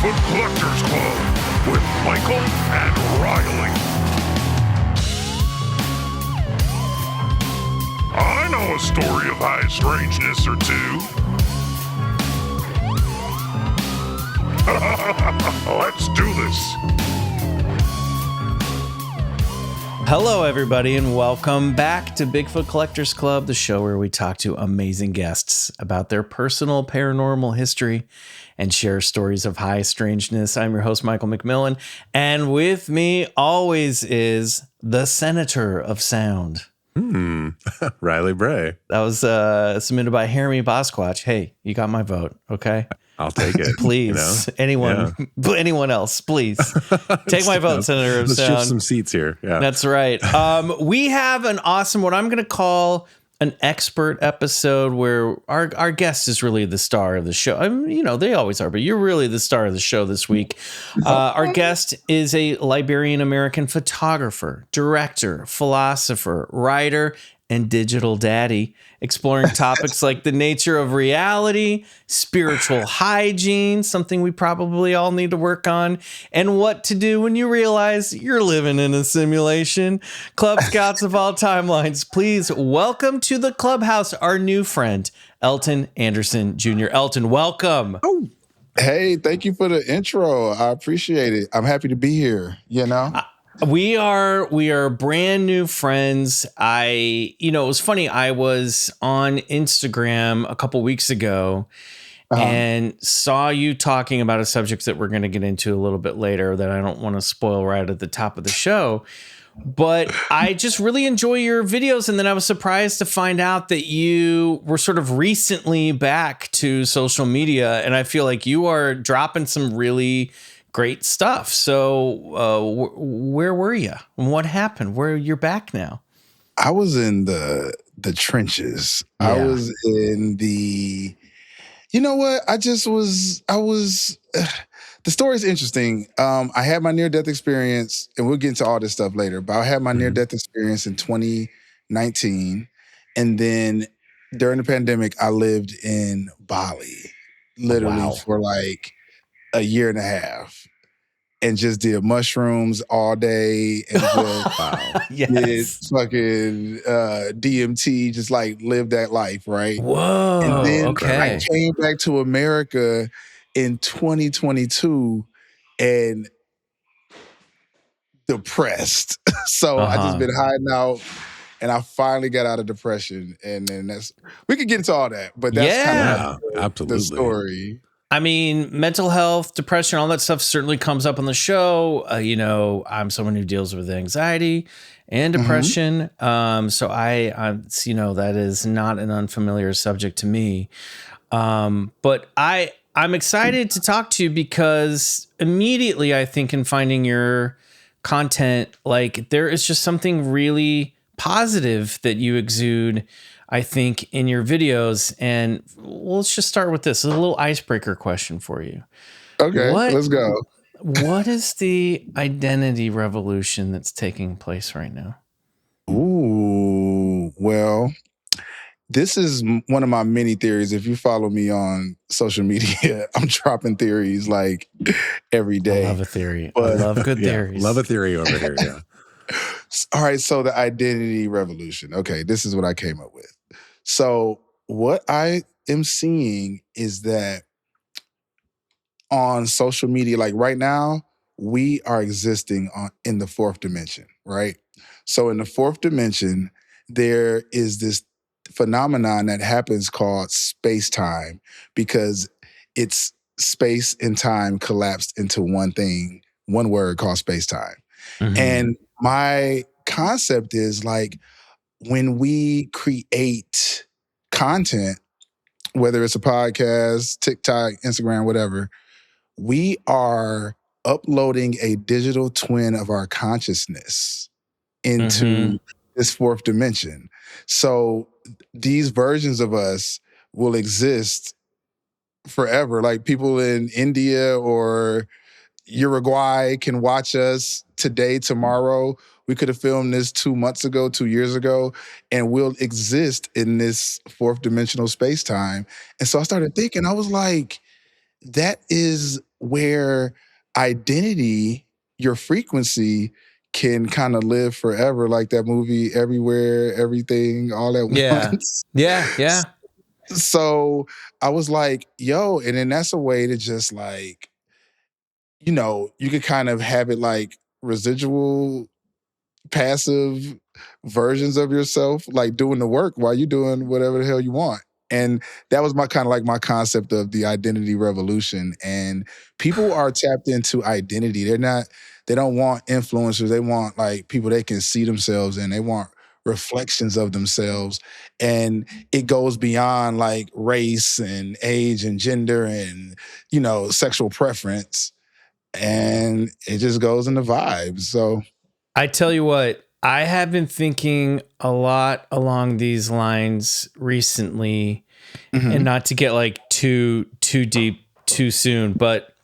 Bigfoot Collectors Club with Michael and Riley. I know a story of high strangeness or two. Let's do this. Hello, everybody, and welcome back to Bigfoot Collectors Club, the show where we talk to amazing guests about their personal paranormal history and share stories of high strangeness. I'm your host, Michael McMillian, and with me always is the Senator of Sound. Riley Bray. That was submitted by Jeremy Bosquatch. Hey, you got my vote, okay? I'll take it. Please, anyone else, please take my vote, Senator of Let's Sound. shift some seats here. Yeah, that's right. We have an awesome, what I'm going to call an expert episode, where our guest is really the star of the show. I mean, they always are, but you're really the star of the show this week. Our guest is a Liberian American photographer, director, philosopher, writer, and digital daddy, exploring topics like the nature of reality, spiritual hygiene, something we probably all need to work on, and what to do when you realize you're living in a simulation. Club Scouts of all timelines, please welcome to the clubhouse our new friend, Elton Anderson Jr. Elton, welcome. Oh, hey, thank you for the intro. I appreciate it. I'm happy to be here, We are brand new friends. It was funny. I was on Instagram a couple weeks ago and saw you talking about a subject that we're going to get into a little bit later that I don't want to spoil right at the top of the show. But I just really enjoy your videos. And then I was surprised to find out that you were sort of recently back to social media. And I feel like you are dropping some really great stuff. So where were you? What happened? Where you're back now? I was in the trenches. Yeah. I was in the, the story's interesting. I had my near-death experience, and we'll get into all this stuff later, but I had my near-death experience in 2019. And then during the pandemic, I lived in Bali, literally for like a year and a half, and just did mushrooms all day and just did fucking DMT, just like lived that life, right? Whoa, and then okay. I came back to America in 2022 and depressed. So I just been hiding out. And I finally got out of depression, and then we could get into all that, but that's kind of the story. I mean, mental health, depression, all that stuff certainly comes up on the show. I'm someone who deals with anxiety and depression. So that is not an unfamiliar subject to me. But I'm excited to talk to you because immediately I think in finding your content, like there is just something really positive that you exude, I think, in your videos. And let's just start with this. A little icebreaker question for you. Okay, let's go. What is the identity revolution that's taking place right now? Ooh, well, this is one of my many theories. If you follow me on social media, I'm dropping theories like every day. I love a theory. I love good theories. Love a theory over here, yeah. All right, so the identity revolution. Okay, this is what I came up with. So what I am seeing is that on social media, like right now, we are existing in the fourth dimension, right? So in the fourth dimension, there is this phenomenon that happens called space-time, because it's space and time collapsed into one thing, one word called space-time. And my concept is like, when we create content, whether it's a podcast, TikTok, Instagram, whatever, we are uploading a digital twin of our consciousness into this fourth dimension. So these versions of us will exist forever. Like people in India or Uruguay can watch us today, tomorrow. We could have filmed this 2 months ago, 2 years ago, and we'll exist in this fourth dimensional space-time. And so I started thinking, I was like, that is where identity, your frequency can kind of live forever, like that movie Everywhere, Everything, All at Yeah. Once. Yeah. So I was like, yo, and then that's a way to just like, you could kind of have it like residual passive versions of yourself, like doing the work while you're doing whatever the hell you want. And that was my kind of like my concept of the identity revolution. And people are tapped into identity. They don't want influencers. They want like people they can see themselves in. They want reflections of themselves. And it goes beyond like race and age and gender and, sexual preference. And it just goes in the vibes. So I tell you what, I have been thinking a lot along these lines recently, and not to get like too deep too soon, but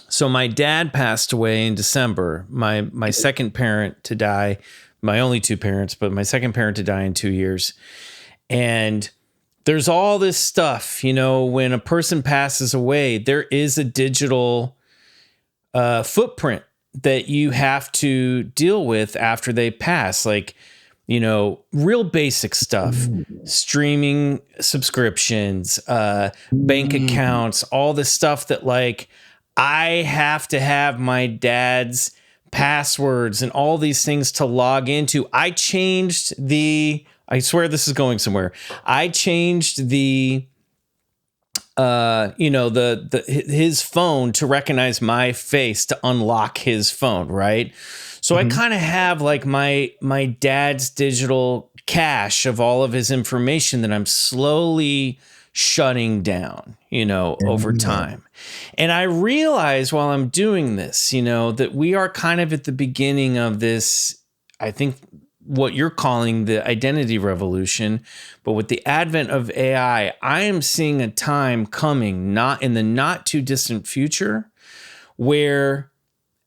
so my dad passed away in December. My second parent to die, my only two parents, but my second parent to die in 2 years. And there's all this stuff, when a person passes away, there is a digital footprint that you have to deal with after they pass, like, real basic stuff, streaming subscriptions, bank accounts, all the stuff that like I have to have my dad's passwords and all these things to log into. I swear this is going somewhere. I changed the his phone to recognize my face to unlock his phone, right? So I kind of have like my dad's digital cache of all of his information that I'm slowly shutting down, over time. And I realize while I'm doing this, that we are kind of at the beginning of this, I think, what you're calling the identity revolution. But with the advent of AI, I am seeing a time coming, not in the not too distant future, where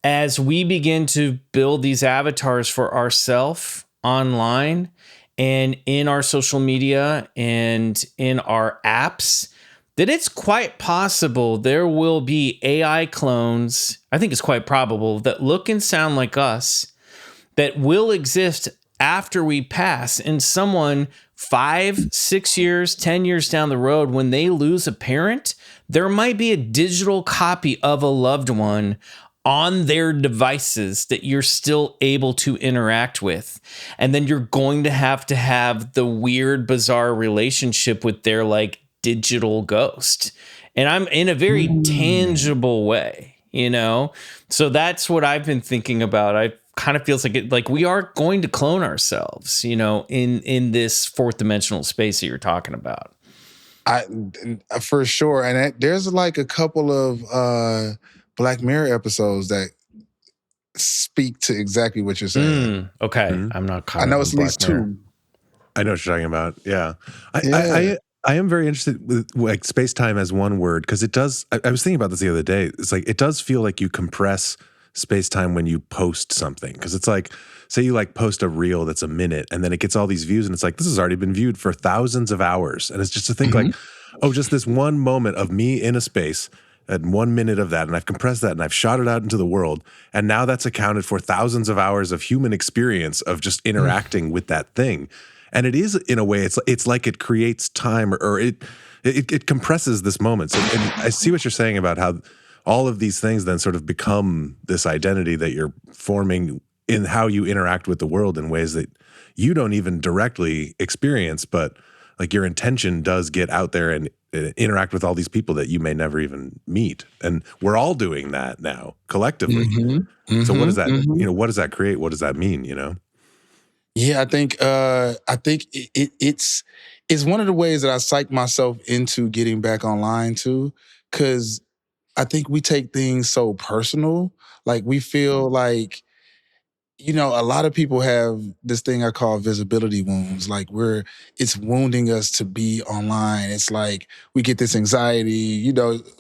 as we begin to build these avatars for ourselves online and in our social media and in our apps, that it's quite possible there will be AI clones. I think it's quite probable that look and sound like us that will exist after we pass, and someone 5, 6 years, 10 years down the road, when they lose a parent, there might be a digital copy of a loved one on their devices that you're still able to interact with. And then you're going to have the weird, bizarre relationship with their like digital ghost. And I'm in a very tangible way, So that's what I've been thinking about. I kind of feels like we are going to clone ourselves, in this fourth dimensional space that you're talking about. For sure. And there's like a couple of Black Mirror episodes that speak to exactly what you're saying. Okay. I'm not caught I know up it's on at least Black Mirror. two. I know what you're talking about. Yeah. Yeah. I am very interested with like space-time as one word, because it does, I was thinking about this the other day. It's like, it does feel like you compress space-time when you post something. Because it's like, say you like post a reel that's a minute and then it gets all these views and it's like, this has already been viewed for thousands of hours. And it's just to think like, oh, just this one moment of me in a space and 1 minute of that. And I've compressed that and I've shot it out into the world. And now that's accounted for thousands of hours of human experience of just interacting with that thing. And it is, in a way, it's like it creates time or it compresses this moment. So, and I see what you're saying about how all of these things then sort of become this identity that you're forming in how you interact with the world in ways that you don't even directly experience, but like your intention does get out there and interact with all these people that you may never even meet. And we're all doing that now collectively. So what does that, what does that create? What does that mean, Yeah, I think it's one of the ways that I psych myself into getting back online too, because I think we take things so personal. Like we feel like, a lot of people have this thing I call visibility wounds. Like it's wounding us to be online. It's like we get this anxiety,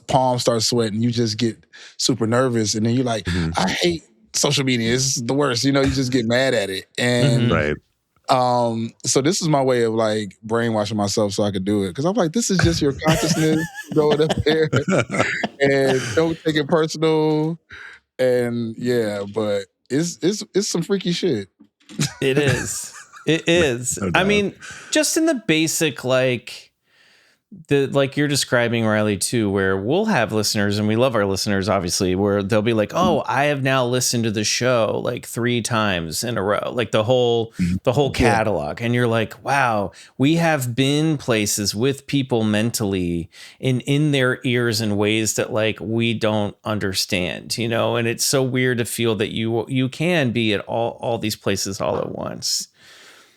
palms start sweating, you just get super nervous. And then you're like, I hate social media. It's the worst. You just get mad at it. And Right. So this is my way of like brainwashing myself so I could do it. Cause I'm like, this is just your consciousness going up there and don't take it personal. And yeah, but it's some freaky shit. It is. It is. No I doubt. mean, just in the basic, like you're describing, Riley, too, where we'll have listeners, and we love our listeners, obviously, where they'll be like, "Oh, I have now listened to the show like 3 times in a row, like the whole catalog," and you're like, "Wow, we have been places with people mentally in their ears in ways that like we don't understand, you know." And it's so weird to feel that you can be at all these places all at once.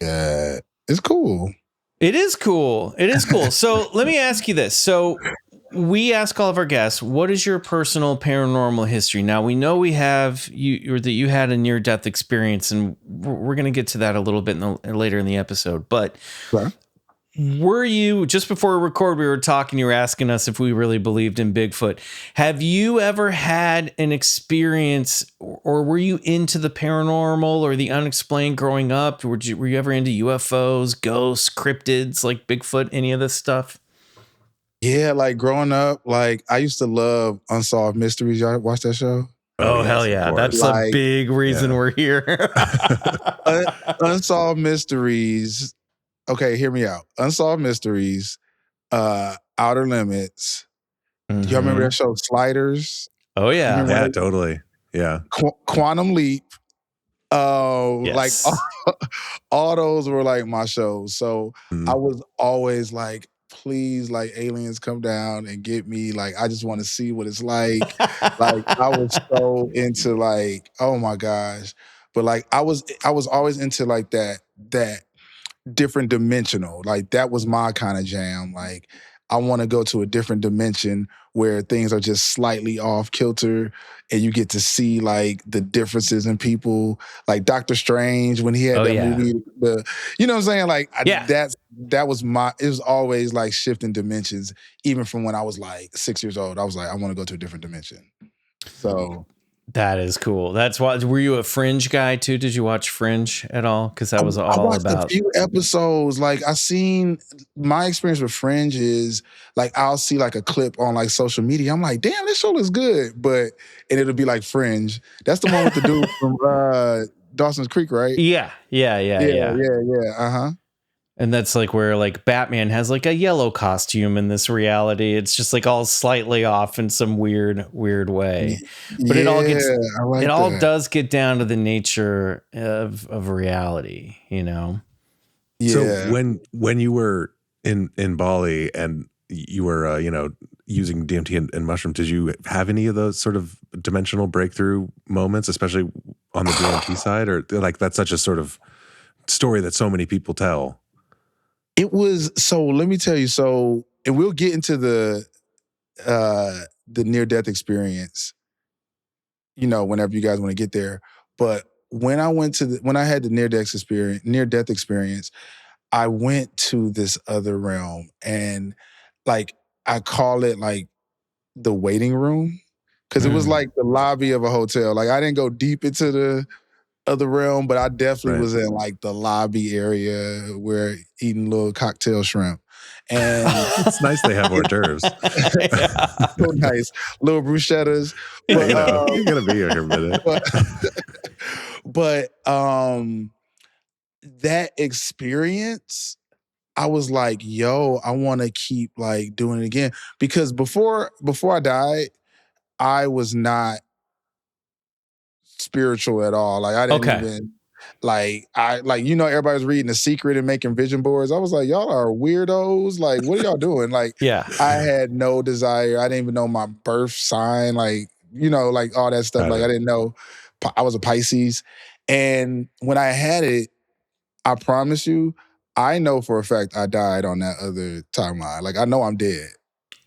Yeah, it's cool. It is cool. It is cool. So let me ask you this. So we ask all of our guests, what is your personal paranormal history? Now we know we have you or that you had a near-death experience, and we're going to get to that a little bit later in the episode. But Right. were you, just before we record, we were talking, you were asking us if we really believed in Bigfoot. Have you ever had an experience, or were you into the paranormal or the unexplained growing up? Were you ever into UFOs, ghosts, cryptids, like Bigfoot, any of this stuff? Yeah, like growing up, like I used to love Unsolved Mysteries. Y'all watch that show? Oh, yes, hell of yeah. course. That's a Like, big reason yeah. we're here. Unsolved Mysteries. Okay, hear me out. Unsolved Mysteries, Outer Limits. Do y'all remember that show Sliders? Oh, You yeah. remember Yeah, that? totally. Yeah. Quantum Leap. Like Yes. all those were like my shows. So I Mm. was always like, please, like aliens come down and get me. Like, I just want to see what it's like. Like, I was so into like, oh my gosh. But like I was always into like that different dimensional. Like that was my kind of jam. Like I want to go to a different dimension where things are just slightly off kilter and you get to see like the differences in people. Like Doctor Strange when he had Oh, that yeah. movie, you know what I'm saying? Like Yeah. that was it was always like shifting dimensions. Even from when I was like 6 years old, I was like, I want to go to a different dimension. So That is cool. That's why. Were you a Fringe guy too? Did you watch Fringe at all? Because that was I all watched a about. few episodes. Like I seen my experience with Fringe is like I'll see like a clip on like social media. I'm like, damn, this show looks good, and it'll be like Fringe. That's the one with the dude from Dawson's Creek, right? Yeah. Uh-huh. And that's like where like Batman has like a yellow costume in this reality. It's just like all slightly off in some weird way. But Yeah, I like it all that. does get down to the nature of reality, you know? Yeah. So when you were in Bali and you were using DMT and mushrooms, did you have any of those sort of dimensional breakthrough moments, especially on the DMT side, or like that's such a sort of story that so many people tell? It was so. Let me tell you. So, and we'll get into the near death experience. You know, whenever you guys want to get there. But when I had the near death experience, I went to this other realm, and like I call it like the waiting room because it was like the lobby of a hotel. Like I didn't go deep into the other realm, but I definitely Right. was in like the lobby area where eating little cocktail shrimp. And It's nice they have hors d'oeuvres. so nice. Little bruschettas. Yeah, But, you're gonna be here in a minute. but that experience, I was like, yo, I want to keep like doing it again. Because before I died, I was not spiritual at all. Like I didn't Okay. even everybody was reading The Secret and making vision boards. I was like, y'all are weirdos. Like, what are y'all doing? Like, Yeah. I had no desire. I didn't even know my birth sign. Like, like all that stuff. Got Like, it. I didn't know I was a Pisces. And when I had it, I promise you, I know for a fact I died on that other timeline. Like, I know I'm dead.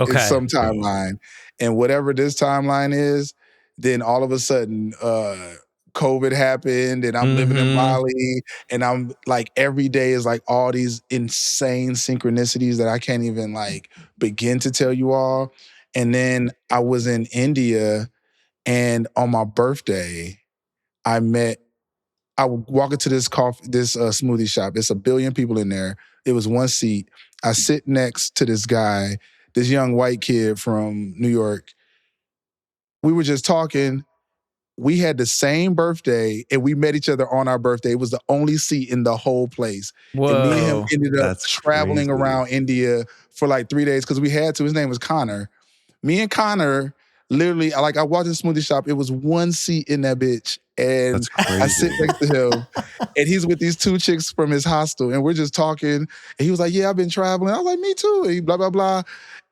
Okay. It's some timeline. And whatever this timeline is, then all of a sudden, COVID happened and I'm living in Bali and I'm like every day is like all these insane synchronicities that I can't even like begin to tell you all. And then I was in India and on my birthday, I I walk into this smoothie shop. It's 1 billion people in there. It was one seat. I sit next to this guy, this young white kid from New York. We were just talking. We had the same birthday and we met each other on our birthday. It was the only seat in the whole place. And me and him Whoa. ended up That's traveling crazy. around India for like 3 days because we had to. His name was Connor. Me and Connor, literally, like I walked in the smoothie shop. It was one seat in that bitch. And That's I sit crazy. next to him and he's with these 2 chicks from his hostel. And we're just talking. And he was like, yeah, I've been traveling. I was like, me too. And he blah, blah, blah.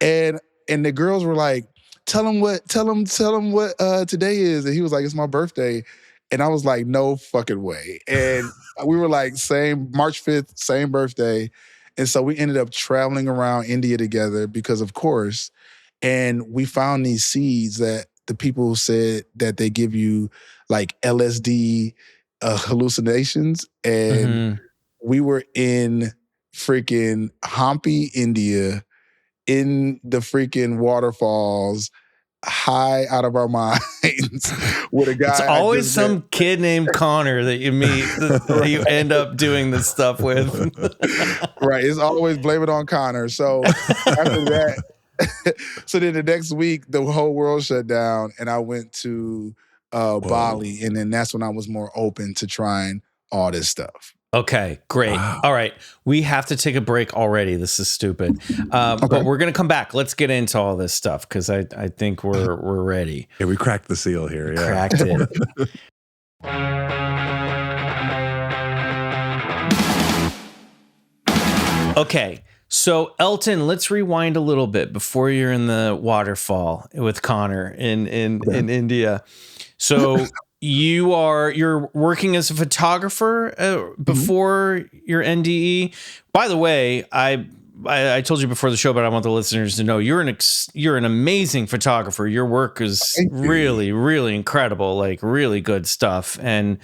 And the girls were like, tell him what today is. And he was like, it's my birthday. And I was like, no fucking way. And we were like, same March 5th, same birthday. And so we ended up traveling around India together because of course, and we found these seeds that the people said that they give you like LSD hallucinations. And Mhm. we were in freaking Hampi, India, in the freaking waterfalls, high out of our minds with a It's guy I always just met. some kid named Connor that you meet that you end up doing this stuff with. Right. It's always blame it on Connor. So after that, so then the next week, the whole world shut down and I went to Bali. And then that's when I was more open to trying all this stuff. Okay, great. Wow. All right. We have to take a break already. This is stupid. But we're going to come back. Let's get into all this stuff because I think we're ready. Yeah, we cracked the seal here. Yeah. Cracked it. Okay. So Elton, let's rewind a little bit before you're in the waterfall with Connor in India. So you're working as a photographer before your NDE. By the way, I told you before the show, but I want the listeners to know you're an amazing photographer. Your work is really, really incredible, like really good stuff. And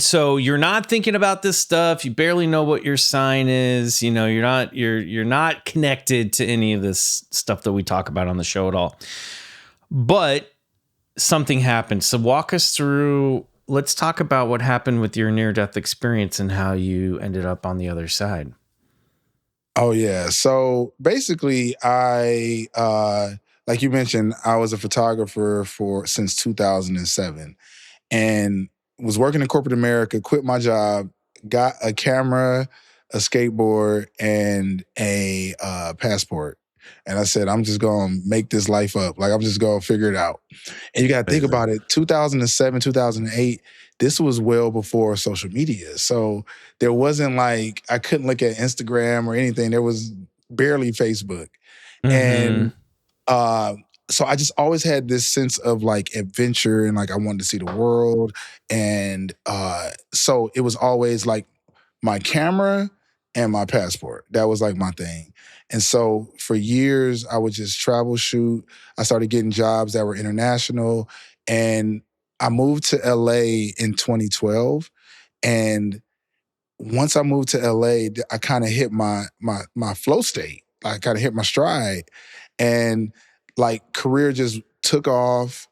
so you're not thinking about this stuff. You barely know what your sign is. You know, you're not connected to any of this stuff that we talk about on the show at all. But something happened. So walk us through. Let's talk about what happened with your near-death experience and how you ended up on the other side. Oh yeah. So basically I like you mentioned, I was a photographer since 2007 and was working in corporate America, quit my job, got a camera, a skateboard, and a passport. And I said, I'm just going to make this life up. Like, I'm just going to figure it out. And you got to think about it. 2007, 2008, this was well before social media. So there wasn't like, I couldn't look at Instagram or anything. There was barely Facebook. And uh, so I just always had this sense of like adventure and like I wanted to see the world. And so it was always like my camera and my passport. That was like my thing. And so for years, I would just travel shoot. I started getting jobs that were international. And I moved to LA in 2012. And once I moved to LA, I kind of hit my flow state. I kind of hit my stride. And like career just took off.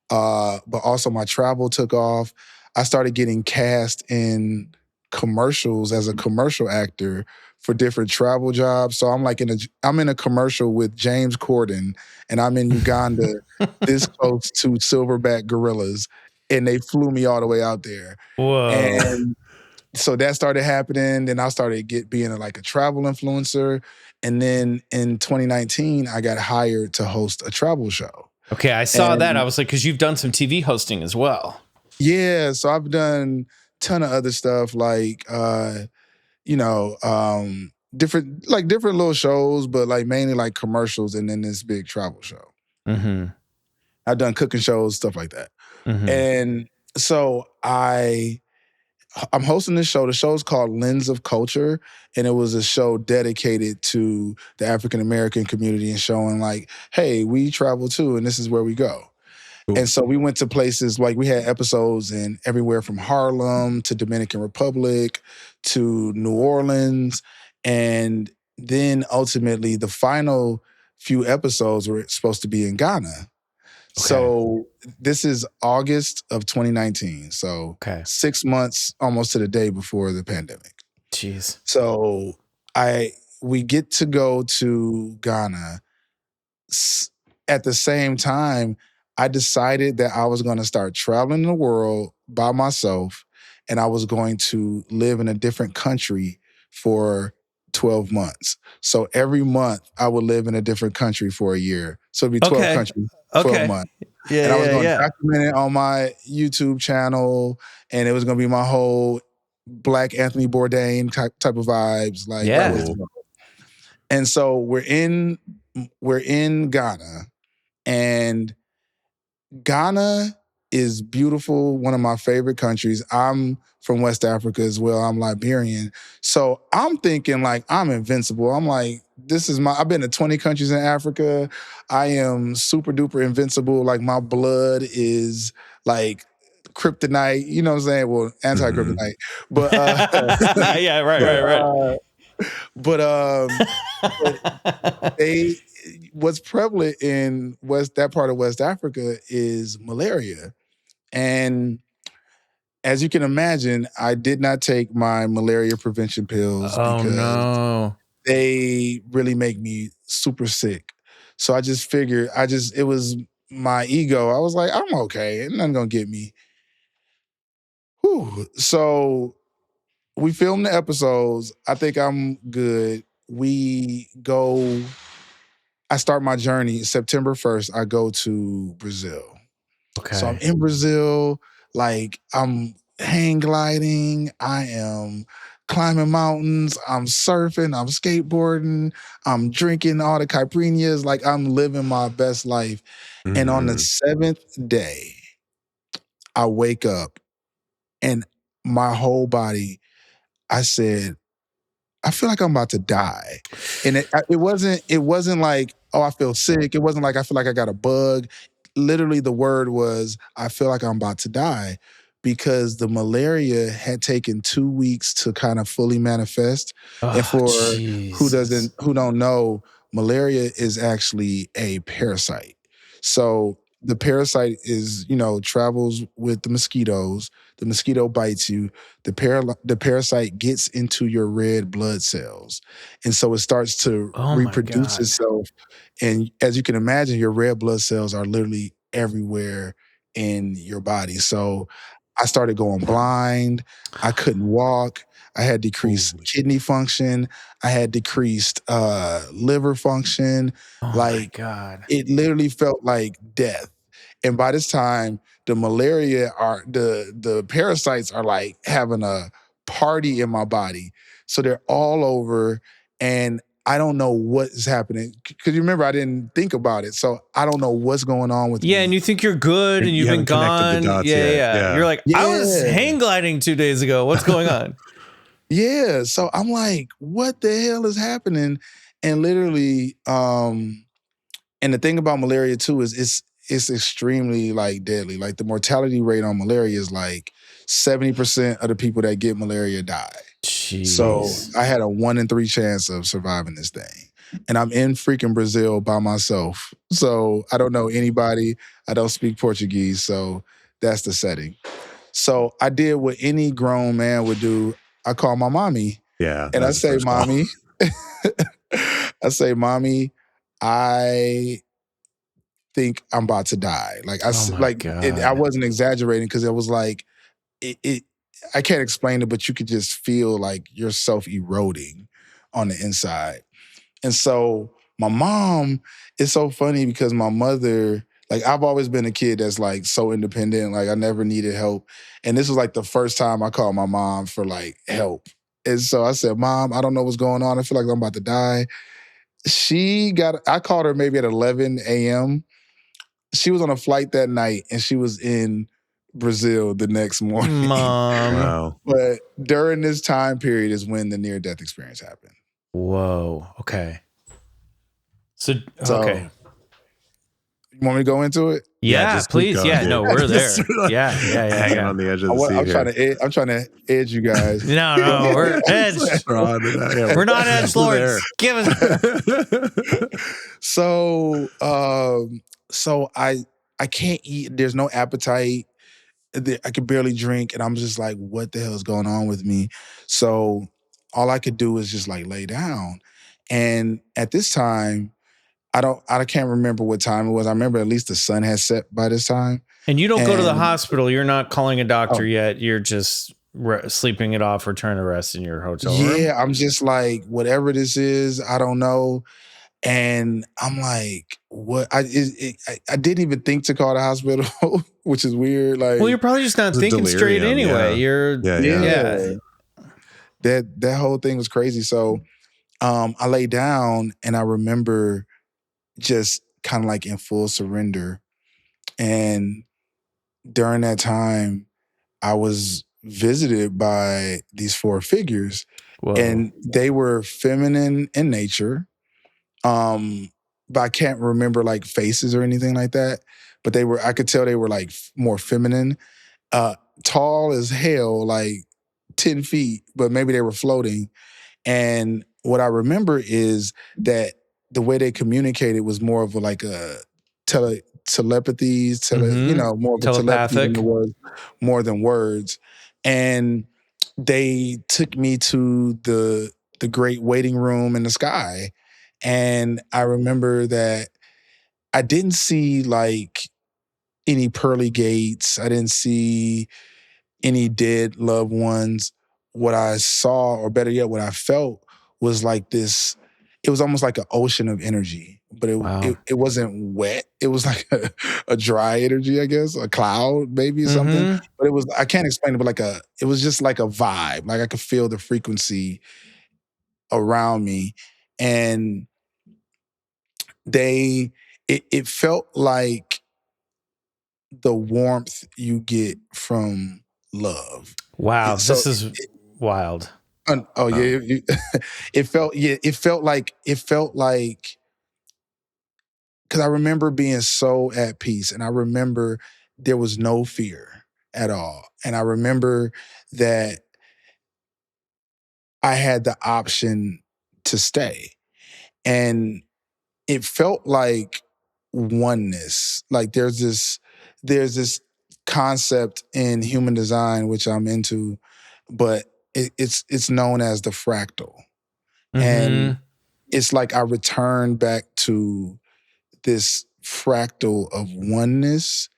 But also my travel took off. I started getting cast in commercials as a commercial actor for different travel jobs. So I'm in a commercial with James Corden, and I'm in Uganda, this close to silverback gorillas, and they flew me all the way out there. Whoa. And so that started happening. Then I started being like a travel influencer. And then in 2019, I got hired to host a travel show. Okay, I saw that. I was like, because you've done some TV hosting as well. Yeah, so I've done a ton of other stuff like different little shows, but like mainly like commercials and then this big travel show. Mm-hmm. I've done cooking shows, stuff like that. Mm-hmm. And so I'm hosting this show. The show's called Lens of Culture, and it was a show dedicated to the African American community and showing like, hey, we travel too, and this is where we go. Cool. And so we went to places like we had episodes in everywhere from Harlem to Dominican Republic to New Orleans. And then ultimately the final few episodes were supposed to be in Ghana. So this is August of 2019. So 6 months almost to the day before the pandemic. Jeez. So we get to go to Ghana. At the same time, I decided that I was going to start traveling the world by myself, and I was going to live in a different country for 12 months. So every month I would live in a different country for a year. So it'd be 12 countries, 12 months. Yeah, and I was going to yeah. document it on my YouTube channel, and it was going to be my whole Black Anthony Bourdain type of vibes. Like that was. And so we're in Ghana, and Ghana is beautiful, one of my favorite countries. I'm from West Africa as well. I'm Liberian. So I'm thinking like I'm invincible. I'm like, I've been to 20 countries in Africa. I am super duper invincible. Like my blood is like kryptonite, you know what I'm saying? Well, anti-kryptonite. But yeah, right. But what's prevalent in that part of West Africa is malaria. And as you can imagine, I did not take my malaria prevention pills because they really make me super sick. So I just figured, it was my ego. I was like, I'm okay. Ain't nothing gonna get me. Whew. So we filmed the episodes. I think I'm good. I start my journey September 1st. I go to Brazil. So I'm in Brazil, like I'm hang gliding, I am climbing mountains, I'm surfing, I'm skateboarding, I'm drinking all the caipirinhas, like I'm living my best life. And on the 7th day, I wake up and my whole body, I said, I feel like I'm about to die. And it wasn't like, oh, I feel sick. It wasn't like I feel like I got a bug. Literally the word was, I feel like I'm about to die, because the malaria had taken 2 weeks to kind of fully manifest. And for who don't know, malaria is actually a parasite. So the parasite is, travels with the mosquitoes. The mosquito bites you. The parasite gets into your red blood cells. And so it starts to reproduce itself. And as you can imagine, your red blood cells are literally everywhere in your body. So I started going blind. I couldn't walk. I had decreased kidney function. I had decreased liver function. My God. It literally felt like death. And by this time, the the parasites are like having a party in my body. So they're all over, and I don't know what is happening. Because you remember, I didn't think about it. So I don't know what's going on with me. Yeah, and you think you're good and you've been gone. Yeah. You're like, I was hang gliding 2 days ago. What's going on? Yeah. So I'm like, what the hell is happening? And literally, and the thing about malaria too is it's extremely like deadly. Like the mortality rate on malaria is like 70% of the people that get malaria die. Jeez. So I had a 1 in 3 chance of surviving this thing. And I'm in freaking Brazil by myself. So I don't know anybody. I don't speak Portuguese. So that's the setting. So I did what any grown man would do. I call my mommy. Yeah. And I say, Mommy, I think I'm about to die. Like I wasn't exaggerating, because it was like I can't explain it, but you could just feel like yourself eroding on the inside. And so my mom, it's so funny because my mother, like I've always been a kid that's like so independent. Like I never needed help. And this was like the first time I called my mom for like help. And so I said, Mom, I don't know what's going on. I feel like I'm about to die. I called her maybe at 11 a.m. She was on a flight that night and she was in Brazil the next morning. Mom. Wow. But during this time period is when the near-death experience happened. Whoa. Okay. So okay. You want me to go into it? Yeah, just please. keep going, Yeah, dude. no, we're there. Yeah. Hanging on the edge of the seat. I'm trying to edge you guys. No, we're edged. We're not edge lords. Give us. So I I can't eat. There's no appetite. I could barely drink, and I'm just like, what the hell is going on with me? So all I could do is just like lay down. And at this time, I can't remember what time it was. I remember at least the sun had set by this time. And you don't go to the And hospital. You're not calling a doctor oh, yet. You're just sleeping it off, return to rest in your hotel room. yeah, I'm just like, whatever this is, I don't know. And I'm like, what? I didn't even think to call the hospital, which is weird. Like, Well, you're probably just not It's a thinking straight delirium, anyway. yeah. You're Yeah. that whole thing was crazy. So I lay down and I remember just kind of like in full surrender. And during that time, I was visited by these four figures, Whoa. and they were feminine in nature. But I can't remember like faces or anything like that. But I could tell they were like more feminine, tall as hell, like 10 feet, but maybe they were floating. And what I remember is that the way they communicated was more of like a telepathy, more of a telepathy than Telepathic. it was more than words. And they took me to the great waiting room in the sky. And I remember that I didn't see like any pearly gates. I didn't see any dead loved ones. What I saw, or better yet, what I felt was like this. It was almost like an ocean of energy, but Wow. it wasn't wet. It was like a dry energy, I guess, a cloud, maybe something. Mhm. But it was, I can't explain it, but it was just like a vibe. Like I could feel the frequency around me. And it felt like the warmth you get from love. Wow. So This is wild. oh yeah, it felt like because I remember being so at peace, and I remember there was no fear at all, and I remember that I had the option to stay, and it felt like oneness. Like there's this concept in human design which I'm into, but it's known as the fractal. And Mhm. it's like I return back to this fractal of oneness.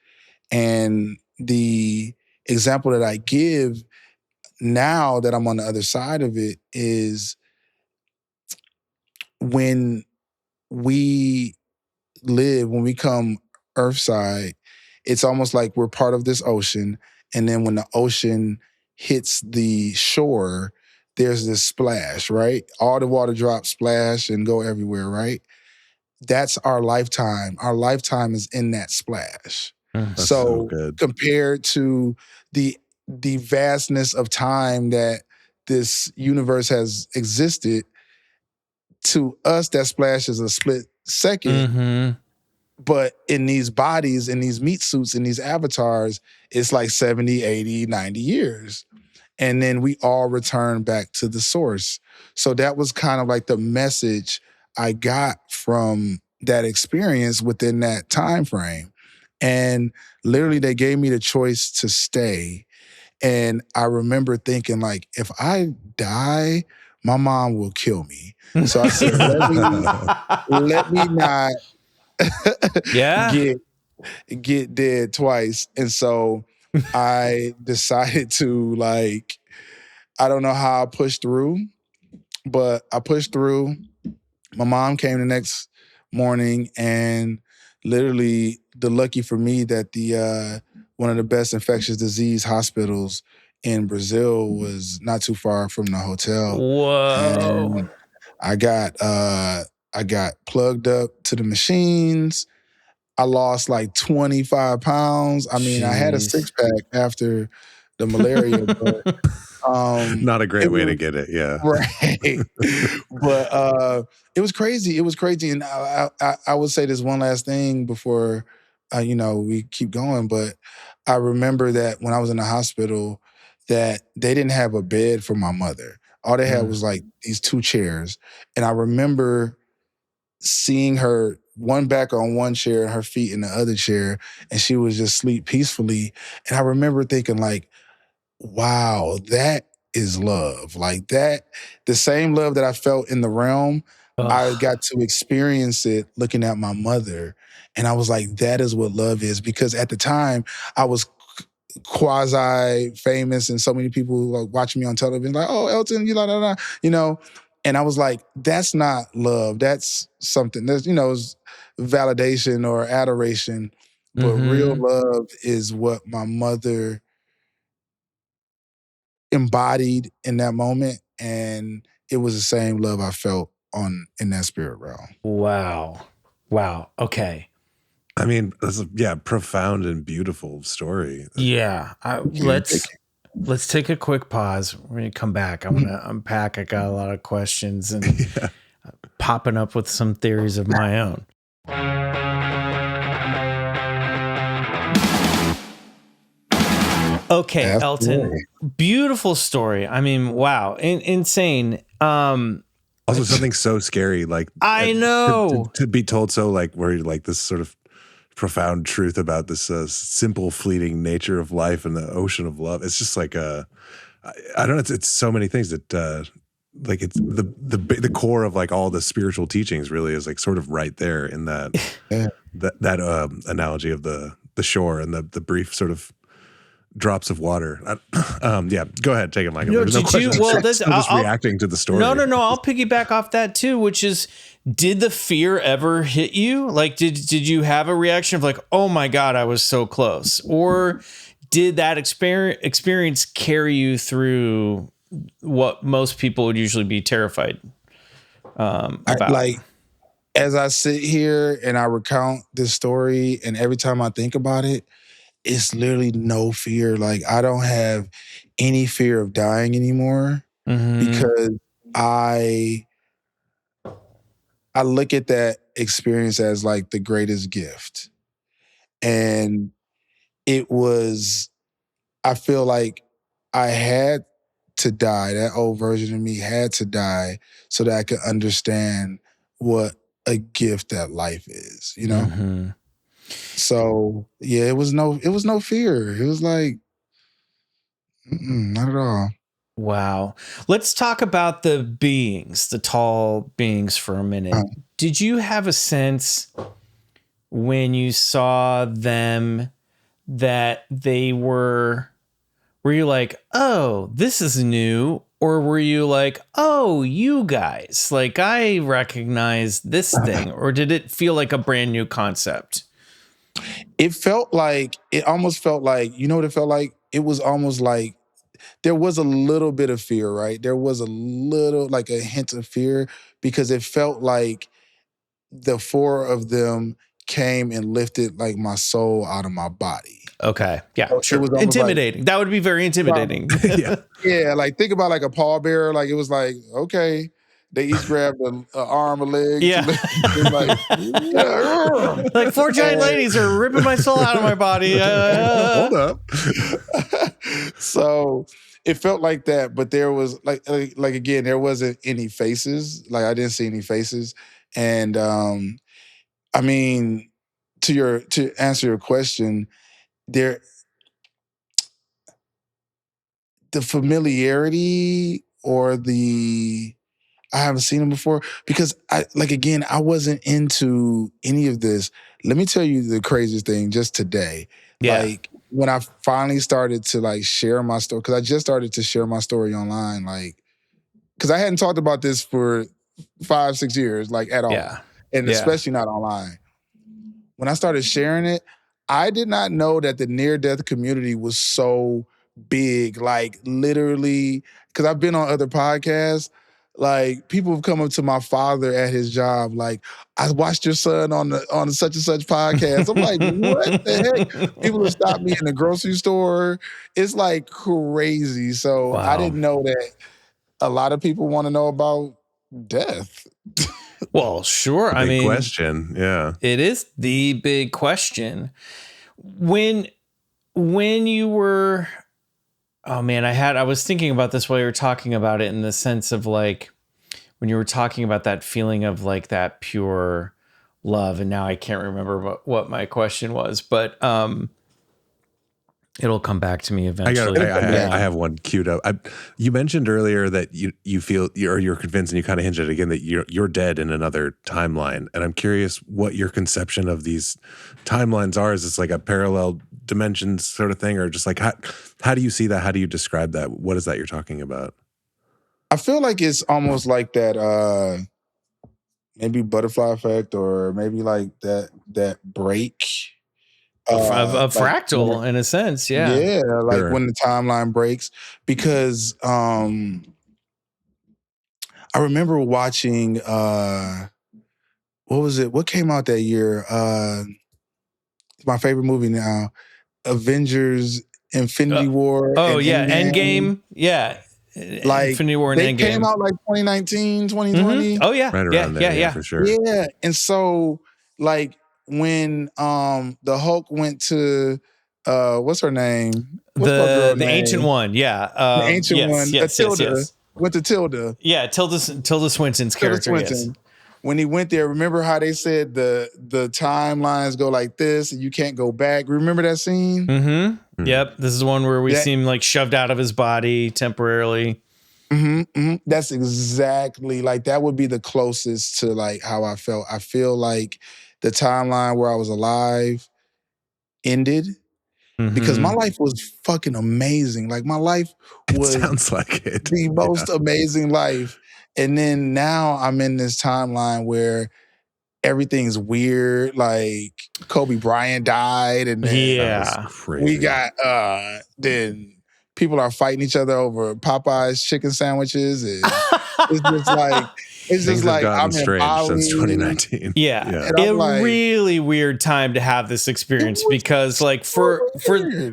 And the example that I give now that I'm on the other side of it is when we when we come earthside, it's almost like we're part of this ocean. And then when the ocean hits the shore, there's this splash, right? All the water drops, splash, and go everywhere, right? That's our lifetime. Our lifetime is in that splash. Mm. That's so So good. compared to the vastness of time that this universe has existed, to us, that splash is a split second. Mhm. But in these bodies, in these meat suits, in these avatars, it's like 70, 80, 90 years. And then we all return back to the source. So that was kind of like the message I got from that experience within that time frame. And literally they gave me the choice to stay. And I remember thinking, like, if I die, my mom will kill me. So I said, let me not Yeah. get dead twice. And so I decided to, like, I don't know how I pushed through, but I pushed through. My mom came the next morning, and literally the lucky for me that the one of the best infectious disease hospitals in Brazil was not too far from the hotel. Whoa. And I got plugged up to the machines. I lost like 25 pounds. I mean, I had a Jeez. six pack after the malaria, but Not a great it way to was get it. Yeah. right. But it was crazy. It was crazy. And I would say this one last thing before we keep going. But I remember that when I was in the hospital, that they didn't have a bed for my mother. All they had Mm. was like these two chairs. And I remember seeing her one back on one chair and her feet in the other chair, and she was just sleep peacefully. And I remember thinking like, wow, that is love. Like that, the same love that I felt in the realm, I Ugh. got to experience it looking at my mother. And I was like, that is what love is. Because at the time, I was quasi famous and so many people like watching me on television, like, oh, Elton, you know. And I was like, that's not love. That's something that's, it's validation or adoration. But real Mm-hmm. love is what my mother embodied in that moment, and it was the same love I felt in that spirit realm. Wow. Wow. Okay. I mean, that's profound and beautiful story. Yeah. Thank you. Let's take a quick pause. We're gonna come back. I'm gonna unpack. I got a lot of questions and Yeah. popping up with some theories of my own. Okay, Elton, Absolutely. beautiful story. I mean, wow, insane. Also, something so scary, like I know. to be told so, like where you're like this sort of profound truth about this simple, fleeting nature of life and the ocean of love. It's just like I don't know. It's so many things that like it's the core of like all the spiritual teachings really is like sort of right there in that Yeah. that analogy of the shore and the brief sort of drops of water. Yeah, go ahead, take it, Michael. No, There's no did question. you? Well, I'm just reacting to the story. No. I'll piggyback off that too, which is, did the fear ever hit you? Like, did you have a reaction of like, oh my God, I was so close? Or did that experience carry you through what most people would usually be terrified about? Like, as I sit here and I recount this story, and every time I think about it, it's literally no fear. Like, I don't have any fear of dying anymore Mm-hmm. because I look at that experience as like the greatest gift. And it was, I feel like I had to die. That old version of me had to die so that I could understand what a gift that life is, Mm-hmm. So yeah, it was no fear. It was like, not at all. Wow. Let's talk about the beings, the tall beings for a minute. Uh, Did you have a sense when you saw them that they were you like, oh, this is new? Or were you like, oh, you guys, like I recognize this thing? Or did it feel like a brand new concept? it almost felt like, you know what it felt like? It was almost like there was a little bit of fear, right? There was a little, like a hint of fear, because it felt like the four of them came and lifted like my soul out of my body. Okay. Yeah, So it sure. was almost like, Intimidating. That would be very intimidating. Yeah. yeah, like think about like a pallbearer. Like it was like, okay, they each grabbed an arm, a leg to Yeah. lift. It was like, yeah. Like four giant ladies are ripping my soul out of my body. Hold up. So it felt like that, but there was like again, there wasn't any faces. Like I didn't see any faces, and I mean, to answer your question, the familiarity or I haven't seen them before, because I wasn't into any of this. Let me tell you the craziest thing just today. Yeah. Like when I finally started to like share my story, because I just started to share my story online, like because I hadn't talked about this for 5-6 years, like at all, Yeah. and Yeah. especially not online. When I started sharing it, I did not know that the near-death community was so big. Like literally, because I've been on other podcasts. Like people have come up to my father at his job, like, I watched your son on the such and such podcast. I'm like, what the heck? People have stopped me in the grocery store. It's like crazy. So I Wow. didn't know that a lot of people want to know about death. Well, sure. I Big mean, question. Yeah. it is the big question. When you were, oh man, I was thinking about this while you were talking about it, in the sense of like when you were talking about that feeling of like that pure love. And now I can't remember what my question was, but it'll come back to me eventually. I have one queued up. You mentioned earlier that you feel you're convinced, and you kind of hinged it again, that you're dead in another timeline. And I'm curious what your conception of these timelines are. Is this like a parallel dimensions sort of thing, or just like how do you see that? How do you describe that? What is that you're talking about? I feel like it's almost like that maybe butterfly effect, or maybe like that break. A fractal in a sense, yeah. Yeah, like Sure. when the timeline breaks. Because I remember watching what was it? What came out that year? It's my favorite movie now. Avengers Infinity War. Oh, and yeah, Endgame. Endgame. Yeah. Like Infinity War and they Endgame. came out like 2019, 2020. Oh, yeah. Right around there, yeah. for sure. Yeah. And so like when the Hulk went to what's her name? What's my girl The name? ancient one, yeah. The ancient one, Tilda. Yes. Went to Tilda. Yeah, Tilda Swinton's character, yes. When he went there, remember how they said the timelines go like this and you can't go back? Remember that scene? Mm-hmm. Yep. This is the one where we see him like shoved out of his body temporarily. That's exactly, like, that would be the closest to like how I felt. I feel like the timeline where I was alive ended because my life was fucking amazing. Like my life was sounds like it. The most amazing life. And then now I'm in this timeline where everything's weird. Like Kobe Bryant died, and then we got then people are fighting each other over Popeye's chicken sandwiches. And it's just like gotten I'm strange since 2019. Yeah. A really weird time to have this experience, because like for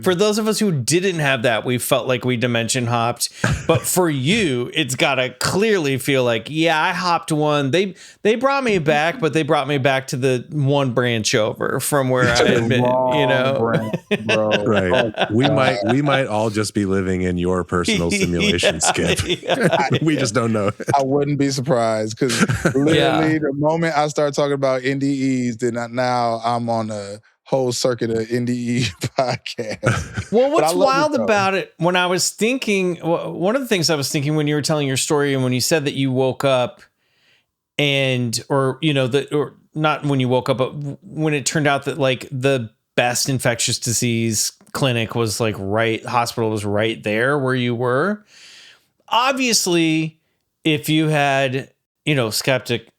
those of us who didn't have that, we felt like we dimension hopped. But for you, it's gotta clearly feel like, yeah, I hopped one. They brought me back, but they brought me back to the one branch over from where I had been, you know. Branch, bro. Right. We might all just be living in your personal simulation, Skip. We just don't know. I wouldn't be surprised, because literally the moment I start talking about NDEs, then now I'm on a whole circuit of NDE podcasts. Well, what's wild about it, when I was thinking, one of the things I was thinking when you were telling your story, and when you said that you woke up or not when you woke up, but when it turned out that like the best infectious disease clinic was like hospital was right there where you were. Obviously, if you had, skeptic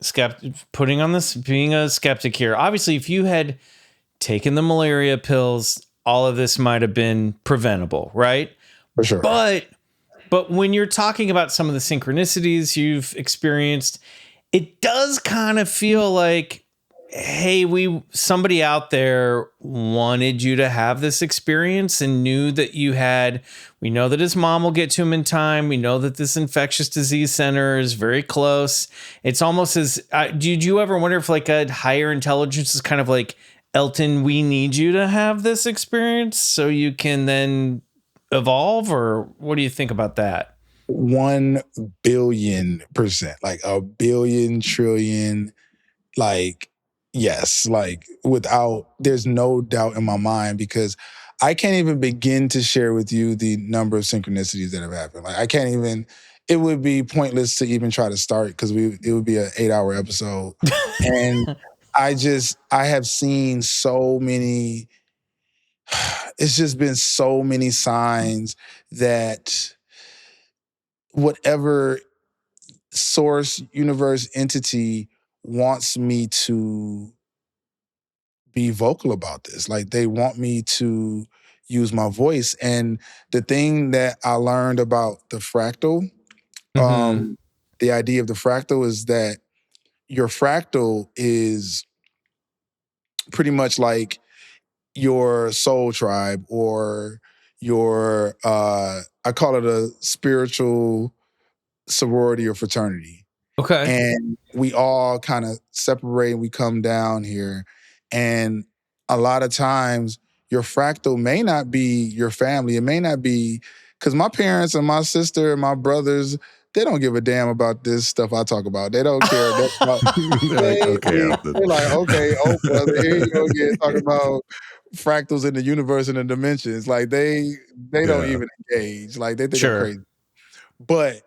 putting on this, being a skeptic here, obviously if you had taken the malaria pills, all of this might have been preventable, right? For sure. But when you're talking about some of the synchronicities you've experienced, it does kind of feel like, hey, somebody out there wanted you to have this experience and knew that we know that his mom will get to him in time. We know that this infectious disease center is very close. It's almost as, did you ever wonder if like a higher intelligence is kind of like, Elton, we need you to have this experience so you can then evolve? Or what do you think about that? 1 billion%, like a billion trillion, like, yes, like there's no doubt in my mind, because I can't even begin to share with you the number of synchronicities that have happened. Like I can't even, it would be pointless to even try to start, because it would be an 8-hour episode. And I have seen so many, it's just been so many signs that whatever source, universe, entity wants me to be vocal about this. Like they want me to use my voice. And the thing that I learned about the fractal, the idea of the fractal is that your fractal is pretty much like your soul tribe, or your, I call it a spiritual sorority or fraternity. Okay. And we all kind of separate and we come down here. And a lot of times your fractal may not be your family. It may not be, because my parents and my sister and my brothers, they don't give a damn about this stuff I talk about. They don't care. They're like, okay, Elton. They're like, okay, oh brother, here you go again talking about fractals in the universe and the dimensions. Like they don't even engage. Like they think I'm crazy. But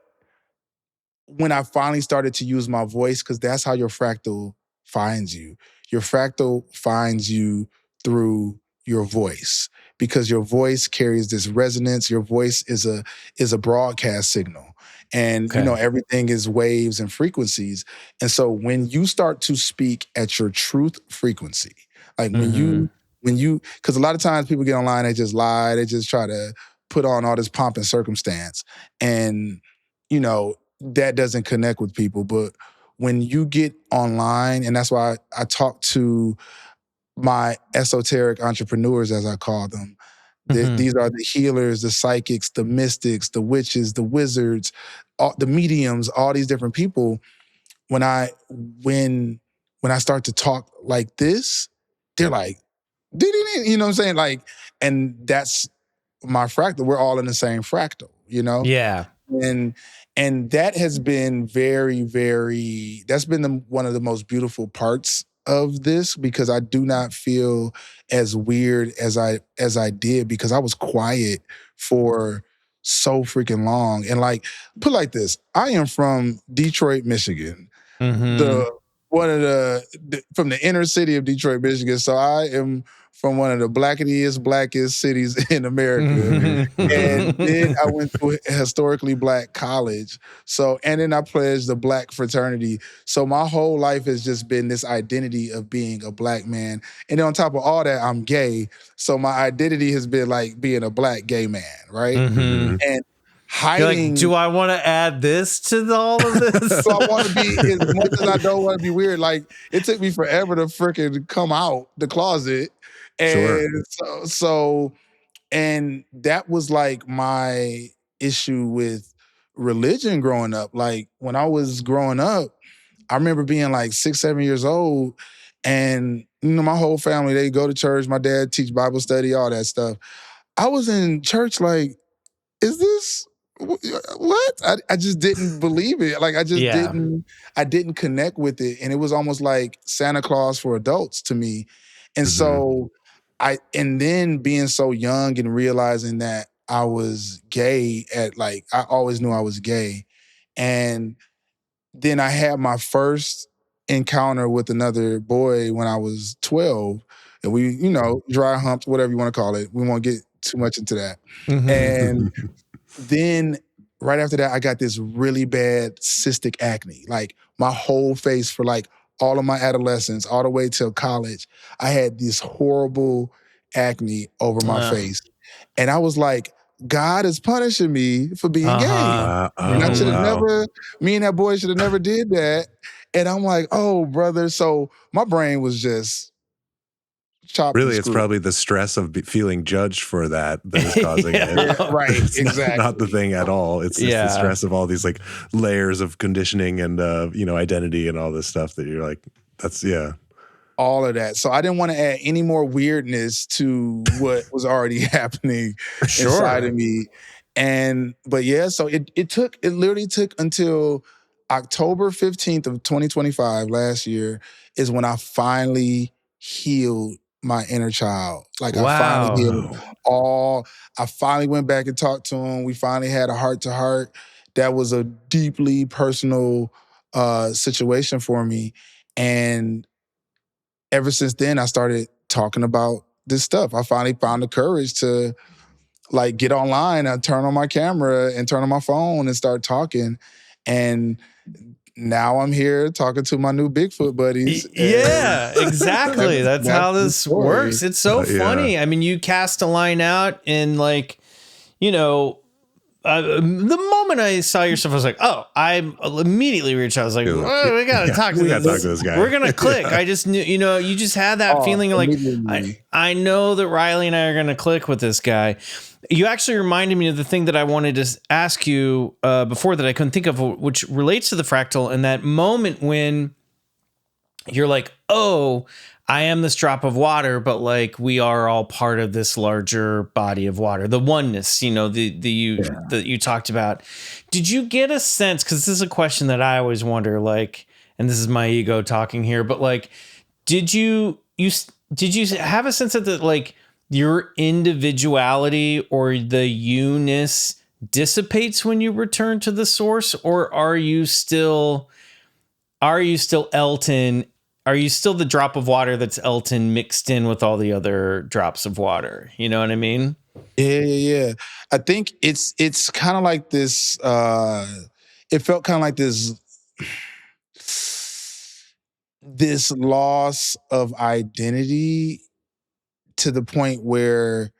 when I finally started to use my voice, because that's how your fractal finds you. Your fractal finds you through your voice, because your voice carries this resonance. Your voice is a broadcast signal. And everything is waves and frequencies. And so when you start to speak at your truth frequency, like when you, because a lot of times people get online, they just lie, they just try to put on all this pomp and circumstance. And, that doesn't connect with people. But when you get online, and that's why I talk to my esoteric entrepreneurs, as I call them. These are the healers, the psychics, the mystics, the witches, the wizards, the mediums, all these different people. When I start to talk like this, they're like, you know what I'm saying? Like, and that's my fractal. We're all in the same fractal, Yeah. And that has been very, very, that's been one of the most beautiful parts of this, because I do not feel as weird as I did, because I was quiet for so freaking long. And like, put like this, I am from Detroit, Michigan. From the inner city of Detroit, Michigan. So I am from one of the blackest cities in America. And then I went to a historically black college. So, and then I pledged the black fraternity. So my whole life has just been this identity of being a black man. And then on top of all that, I'm gay. So my identity has been like being a black gay man, right? And hiding. You're like, do I want to add this to all of this? So I want to be, as much as I don't want to be weird, like it took me forever to freaking come out the closet. And and that was like my issue with religion growing up. Like when I was growing up, I remember being like 6, 7 years old, and my whole family, they go to church. My dad teach Bible study, all that stuff. I was in church like, is this what? I just didn't believe it. Like I didn't connect with it. And it was almost like Santa Claus for adults to me. And so and then being so young and realizing that I was gay I always knew I was gay. And then I had my first encounter with another boy when I was 12. And we, dry humped, whatever you want to call it. We won't get too much into that. And then right after that, I got this really bad cystic acne. Like my whole face for like all of my adolescence, all the way till college, I had this horrible acne over my face. And I was like, God is punishing me for being gay. And I should have never, me and that boy should have never did that. And I'm like, oh, brother. So my brain was just chopped. Really, it's probably the stress of feeling judged for that is causing it. Yeah, right, it's exactly. Not the thing at all. It's the stress of all these like layers of conditioning and identity and all this stuff that you're like, all of that. So I didn't want to add any more weirdness to what was already happening inside of me. So it literally took until October 15th of 2025 last year is when I finally healed my inner child. Like I finally healed I finally went back and talked to him. We finally had a heart-to-heart. That was a deeply personal situation for me. And ever since then, I started talking about this stuff. I finally found the courage to like get online and turn on my camera and turn on my phone and start talking. And now I'm here talking to my new Bigfoot buddies. Yeah, exactly. That's how this works. It's so funny. I mean, you cast a line out and like, the moment I saw your stuff, I was like, oh, I immediately reached out. I was like, oh, we got to talk to this guy. We're going to click. I just knew, you just had that feeling like, I know that Riley and I are going to click with this guy. You actually reminded me of the thing that I wanted to ask you before that I couldn't think of, which relates to the fractal, and that moment when you're like, oh, I am this drop of water, but like we are all part of this larger body of water, the oneness, that you talked about. Did you get a sense? Because this is a question that I always wonder, like, and this is my ego talking here, but like, did you have a sense that like your individuality or the you-ness dissipates when you return to the source, or are you still Elton? Are you still the drop of water that's Elton mixed in with all the other drops of water? You know what I mean? Yeah. I think it's kind of like this. It felt kind of like this loss of identity to the point where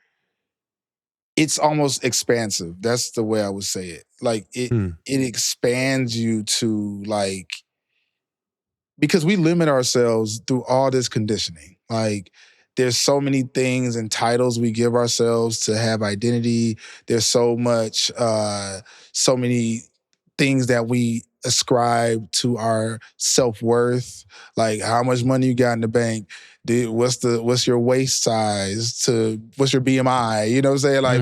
it's almost expansive. That's the way I would say it. Like it expands you to like, because we limit ourselves through all this conditioning. Like there's so many things and titles we give ourselves to have identity. There's so many things that we ascribe to our self-worth. Like how much money you got in the bank, what's your waist size, to what's your BMI, you know what I'm saying? Like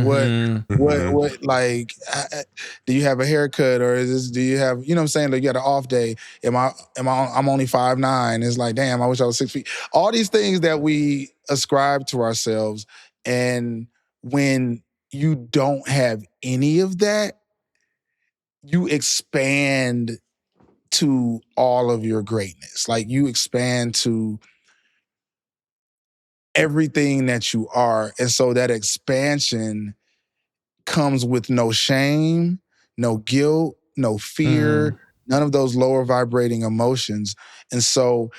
what like do you have a haircut, or do you have, you know what I'm saying, like you got an off day? I'm only 5'9". It's like, damn, I wish I was 6 feet. All these things that we ascribe to ourselves. And when you don't have any of that, you expand to all of your greatness. Like you expand to everything that you are. And so that expansion comes with no shame, no guilt, no fear, none of those lower vibrating emotions. And so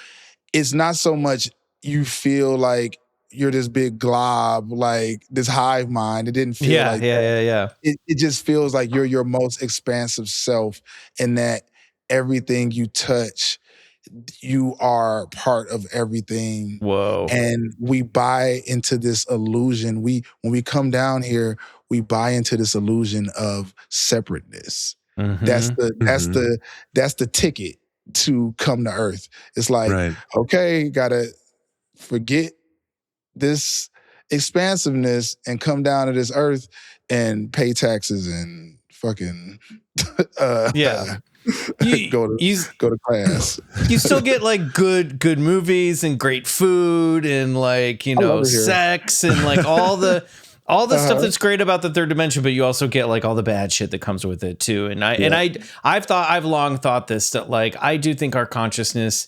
it's not so much you feel like you're this big glob, like this hive mind. It didn't feel like that. Yeah. It just feels like you're your most expansive self, and that everything you touch, you are part of everything. Whoa. And we buy into this illusion. When we come down here, we buy into this illusion of separateness. That's the ticket to come to Earth. It's like, Right. okay, gotta forget this expansiveness and come down to this Earth and pay taxes and fucking Yeah. go to class. You still get like good movies and great food and like, I love it here. sex and like all the stuff that's great about the third dimension, but you also get like all the bad shit that comes with it too. And I've long thought this, that like I do think our consciousness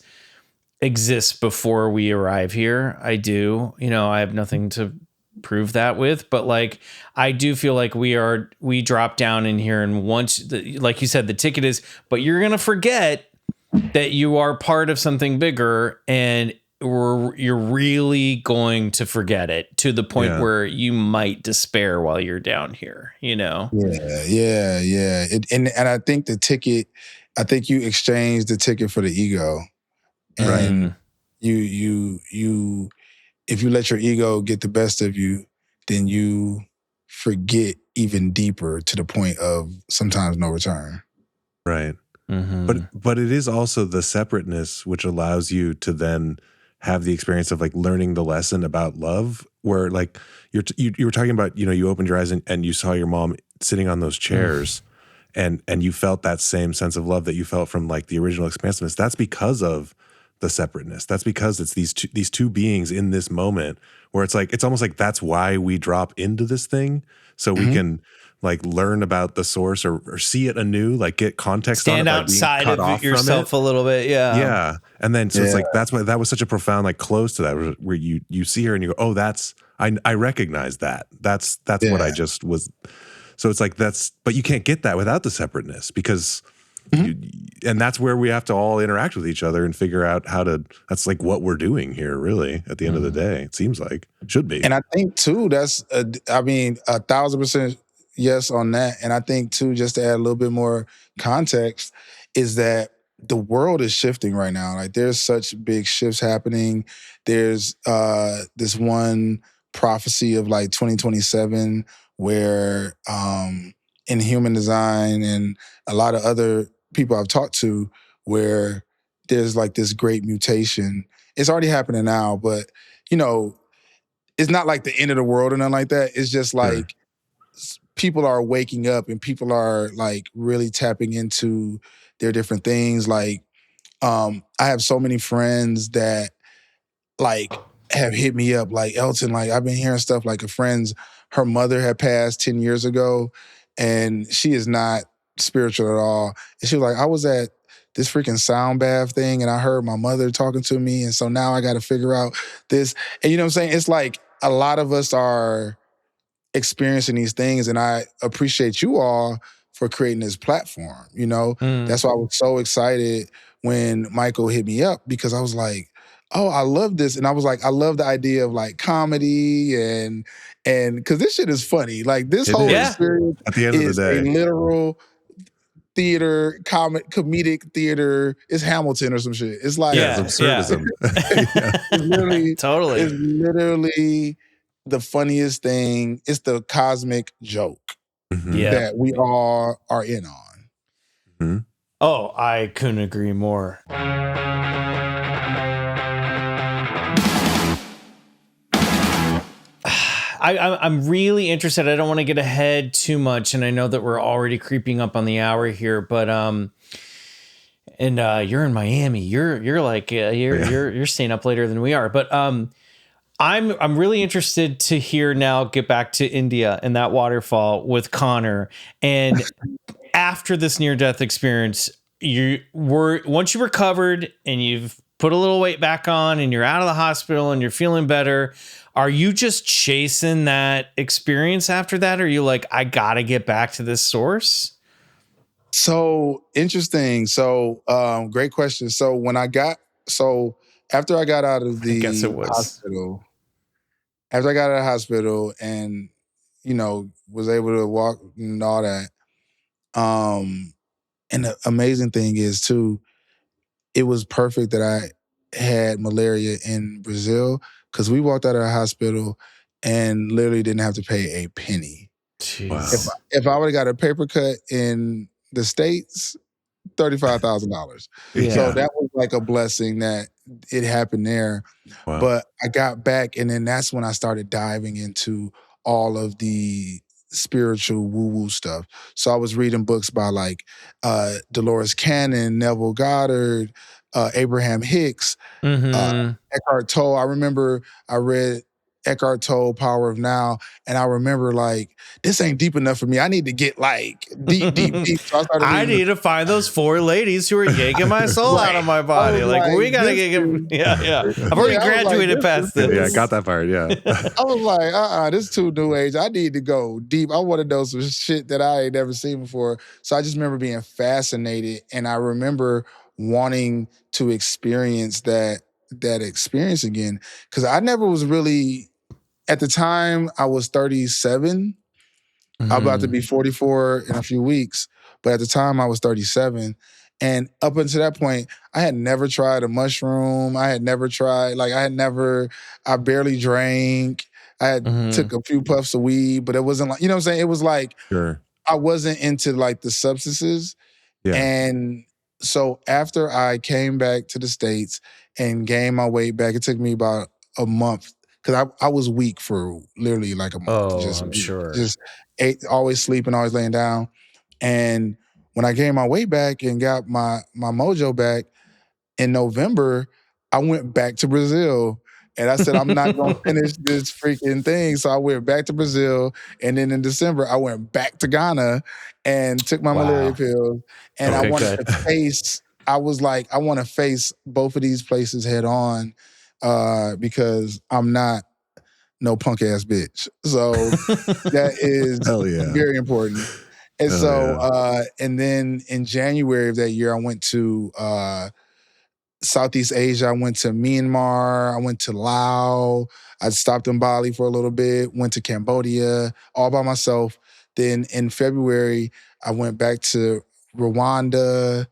exists before we arrive here. I do. I have nothing to prove that with, but like I do feel like we drop down in here, and once like you said, the ticket is, but you're gonna forget that you are part of something bigger, and you're really going to forget it to the point where you might despair while you're down here, Yeah. And I think you exchange the ticket for the ego. And you if you let your ego get the best of you, then you forget even deeper to the point of sometimes no return. Right. But it is also the separateness which allows you to then have the experience of like learning the lesson about love, where like you were talking about, you opened your eyes and you saw your mom sitting on those chairs and you felt that same sense of love that you felt from like the original expansiveness. That's because of the separateness. That's because it's these two beings in this moment where it's like, it's almost like that's why we drop into this thing, so we can like learn about the source or see it anew, like get context stand on it, outside of yourself a little bit. Yeah. And then so it's like, that's why that was such a profound like close to that, where you see her and you go, oh, I recognize that. That's what I just was. So it's like but you can't get that without the separateness, because and that's where we have to all interact with each other and figure out that's like what we're doing here, really, at the end of the day. It seems like it should be. And I think too, that's 1,000% yes on that. And I think too, just to add a little bit more context, is that the world is shifting right now. Like there's such big shifts happening. There's this one prophecy of like 2027 where in human design and a lot of other people I've talked to, where there's like this great mutation. It's already happening now, but you know, it's not like the end of the world or nothing like that. It's just like people are waking up and people are like really tapping into their different things. Like, I have so many friends that like have hit me up, like Elton, like I've been hearing stuff like her mother had passed 10 years ago and she is not spiritual at all. And she was like, I was at this freaking sound bath thing and I heard my mother talking to me. And so now I got to figure out this. And you know what I'm saying? It's like a lot of us are experiencing these things, and I appreciate you all for creating this platform. You know, that's why I was so excited when Michael hit me up, because I was like, oh, I love this. And I was like, I love the idea of like comedy and because this shit is funny. Like this whole experience at the end of the is day. a literal theater, comedic theater. It's Hamilton or some shit. It's like it's absurdism. Totally. It's literally the funniest thing. It's the cosmic joke that we all are in on. Oh, I couldn't agree more. I'm really interested. I don't want to get ahead too much, and I know that we're already creeping up on the hour here, but and you're in Miami. You're like you're staying up later than we are, but I'm really interested to hear now. Get back to India and that waterfall with Connor, and after this near-death experience, once you recovered and you've put a little weight back on and you're out of the hospital and you're feeling better, are you just chasing that experience after that? Or are you like, I gotta get back to this source? So interesting. So great question. So after I got out of the hospital, after I got out of the hospital and, you know, was able to walk and all that, and the amazing thing is too, it was perfect that I had malaria in Brazil, because we walked out of the hospital and literally didn't have to pay a penny. Jeez. If I would have got a paper cut in the States, $35,000. So that was like a blessing that it happened there. Wow. But I got back, and then that's when I started diving into all of the spiritual woo-woo stuff. So I was reading books by like Dolores Cannon, Neville Goddard, Abraham Hicks, Eckhart Tolle. I remember I read Eckhart Tolle, Power of Now, and I remember like, this ain't deep enough for me. I need to get like deep. So I need to find those 4 ladies who are yanking my soul out of my body. Like we gotta get I've already graduated past this. Yeah, I got that part. Yeah. I was like, this is too new age. I need to go deep. I want to know some shit that I ain't never seen before. So I just remember being fascinated, and I remember wanting to experience that experience again, because I never was really. At the time, I was 37. I'm about to be 44 in a few weeks. But at the time, I was 37. And up until that point, I had never tried a mushroom. I barely drank. I had took a few puffs of weed, but it wasn't like, you know what I'm saying? It was like, I wasn't into like the substances. Yeah. And so after I came back to the States and gained my weight back, it took me about a month, because I was weak for literally like a month. I'm sure. Just ate, always sleeping, always laying down. And when I gained my weight back and got my mojo back in November, I went back to Brazil. And I said, I'm not going to finish this freaking thing. So I went back to Brazil. And then in December, I went back to Ghana and took my malaria pills. And I wanted to face, I was like, I want to face both of these places head on, because I'm not no punk ass bitch. So that is very important. And and then in January of that year, I went to Southeast Asia. I went to Myanmar. I went to Laos. I stopped in Bali for a little bit, went to Cambodia all by myself. Then in February, I went back to Rwanda,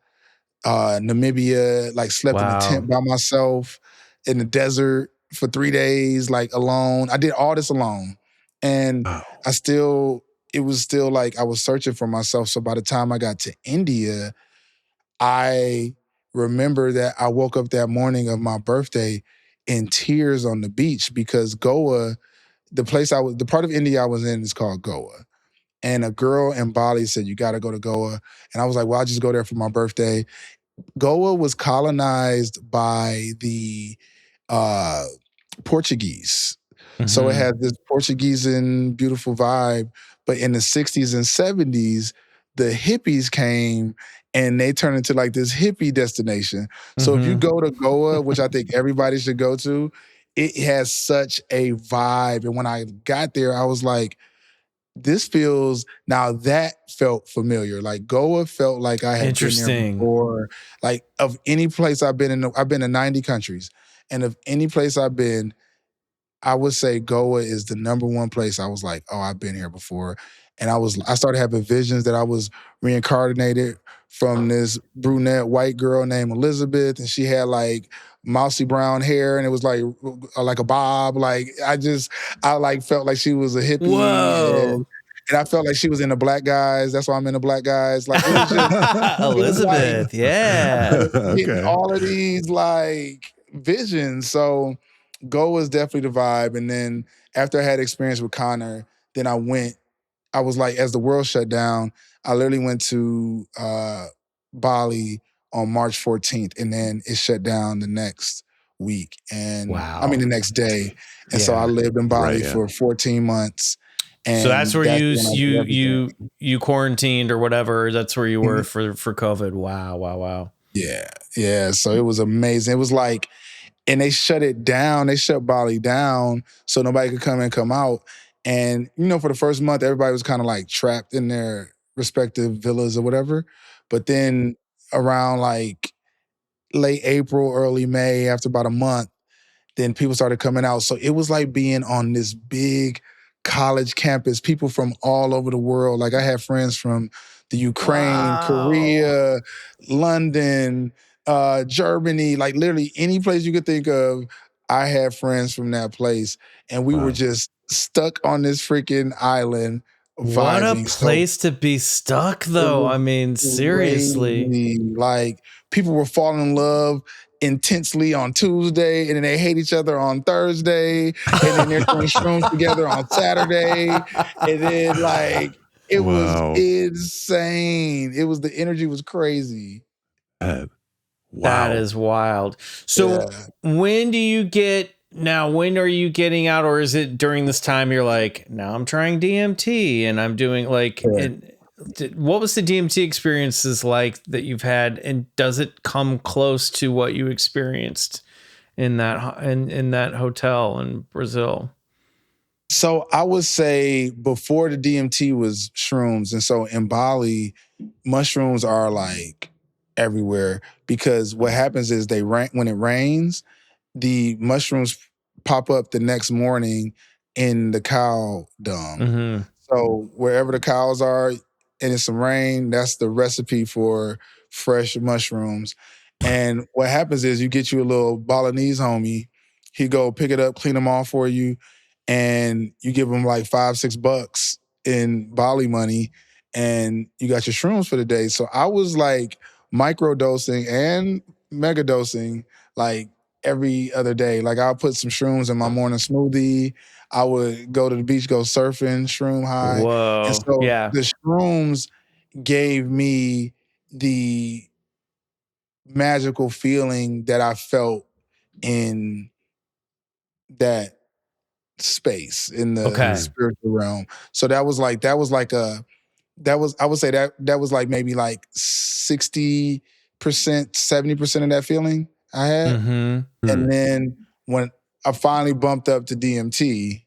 Namibia, like slept in a tent by myself in the desert for 3 days, like alone. I did all this alone. And it was still like I was searching for myself. So by the time I got to India, I remember that I woke up that morning of my birthday in tears on the beach because Goa, the part of India I was in is called Goa. And a girl in Bali said, you got to go to Goa. And I was like, well, I'll just go there for my birthday. Goa was colonized by the uh, Portuguese. So it had this Portuguese and beautiful vibe. But in the 60s and 70s, the hippies came and they turned into like this hippie destination. So if you go to Goa, which I think everybody should go to, it has such a vibe. And when I got there, I was like, now that felt familiar. Like Goa felt like I had been there Interesting. before. Like of any place I've been to 90 countries. And of any place I've been, I would say Goa is the number one place I was like, oh, I've been here before. And I started having visions that I was reincarnated from this brunette white girl named Elizabeth, and she had like mousy brown hair, and it was like a bob. Like I like felt like she was a hippie, Whoa. and I felt like she was in the Black Guys. That's why I'm in the Black Guys. Like it was just Elizabeth, yeah. getting Okay. all of these like visions. So Go was definitely the vibe. And then after I had experience with Connor, then I was like, as the world shut down, I literally went to Bali on March 14th, and then it shut down the next week. And I mean Wow. the next day. And so I Yeah. lived in Bali Right, yeah. for 14 months. And So that's where when I did everything. you quarantined or whatever. That's where you were Mhm. for COVID. Wow. Yeah. Yeah. So it was amazing. It was like, and they shut it down. They shut Bali down so nobody could come in and come out. And, for the first month, everybody was kind of like trapped in their respective villas or whatever. But then around like late April, early May, after about a month, then people started coming out. So it was like being on this big college campus, people from all over the world. Like I had friends from the Ukraine, Wow. Korea, London, Germany, like literally any place you could think of. I had friends from that place, and we were Wow. just stuck on this freaking island What a vibing. So place to be stuck, it though. was I mean, seriously. crazy. Like people were falling in love intensely on Tuesday, and then they hate each other on Thursday, and then they're doing shrooms together on Saturday, and then like it was Wow. insane. The energy was crazy. Wow. That is wild. So Yeah. when are you getting out, or is it during this time you're like, now I'm trying DMT and I'm doing like, Yeah. and what was the DMT experiences like that you've had, and does it come close to what you experienced in that hotel in Brazil? So I would say before the DMT was shrooms. And so in Bali, mushrooms are like everywhere because what happens is when it rains, the mushrooms pop up the next morning in the cow dung. Mm-hmm. So wherever the cows are and it's some rain, that's the recipe for fresh mushrooms. And what happens is you get you a little Balinese homie, he go pick it up, clean them all for you, and you give him like $5-6 in Bali money, and you got your shrooms for the day. So I was like micro dosing and mega dosing like every other day. Like I'll put some shrooms in my morning smoothie. I would go to the beach, go surfing, shroom high. And Whoa. so Yeah. the shrooms gave me the magical feeling that I felt in that space in the Okay. spiritual realm. So I would say that was like maybe like 60%, 70% of that feeling I had. Mm-hmm. And then when I finally bumped up to DMT,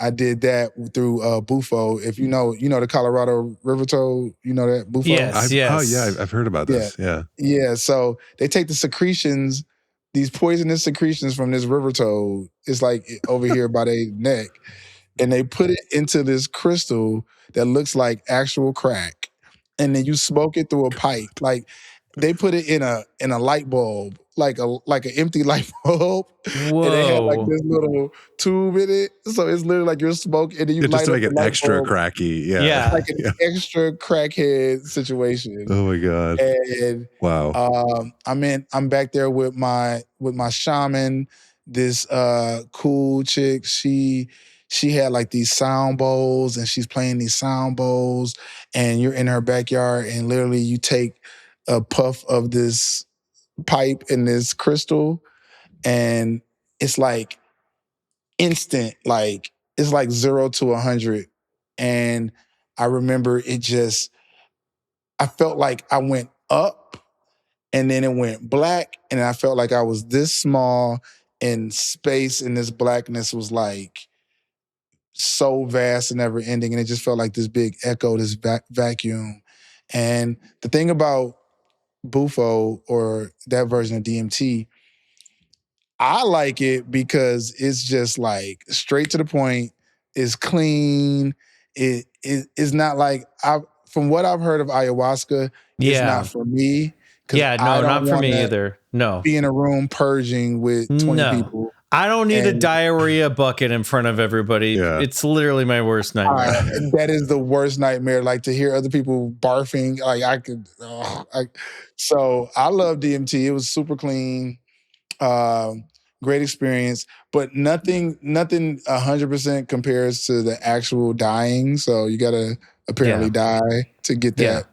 I did that through Bufo. If you know the Colorado River Toad, you know that Bufo? Yes. I've heard about Yeah. this. Yeah. Yeah. So they take the secretions, these poisonous secretions from this river toad, it's like over here by their neck, and they put it into this crystal that looks like actual crack. And then you smoke it through a pipe. Like they put it in a light bulb like an empty light bulb, and they had like Whoa. this little tube in it. So it's literally like you're smoking, and then you Yeah, just light to up make the it light extra bulb. cracky. Yeah. Yeah. Like an extra crackhead situation. Oh my God. And Wow. I'm back there with my shaman, this cool chick. She had like these sound bowls, and she's playing these sound bowls, and you're in her backyard, and literally you take a puff of this pipe and this crystal, and it's like instant, like it's like 0 to 100. And I remember I felt like I went up, and then it went black, and I felt like I was this small in space, and this blackness was like so vast and never ending, and it just felt like this big echo, this vacuum. And the thing about Bufo, or that version of DMT, I like it because it's just like straight to the point. It's clean. It's not like from what I've heard of ayahuasca, it's Yeah. not for me, because Yeah, I no, don't not for want me to either. No. be in a room purging with 20 No. people. I don't need a And- diarrhea bucket in front of everybody. Yeah. It's literally my worst nightmare. That is the worst nightmare. Like to hear other people barfing. Like I could. So I love DMT. It was super clean. Great experience, but nothing 100% compares to the actual dying. So you gotta apparently die to get that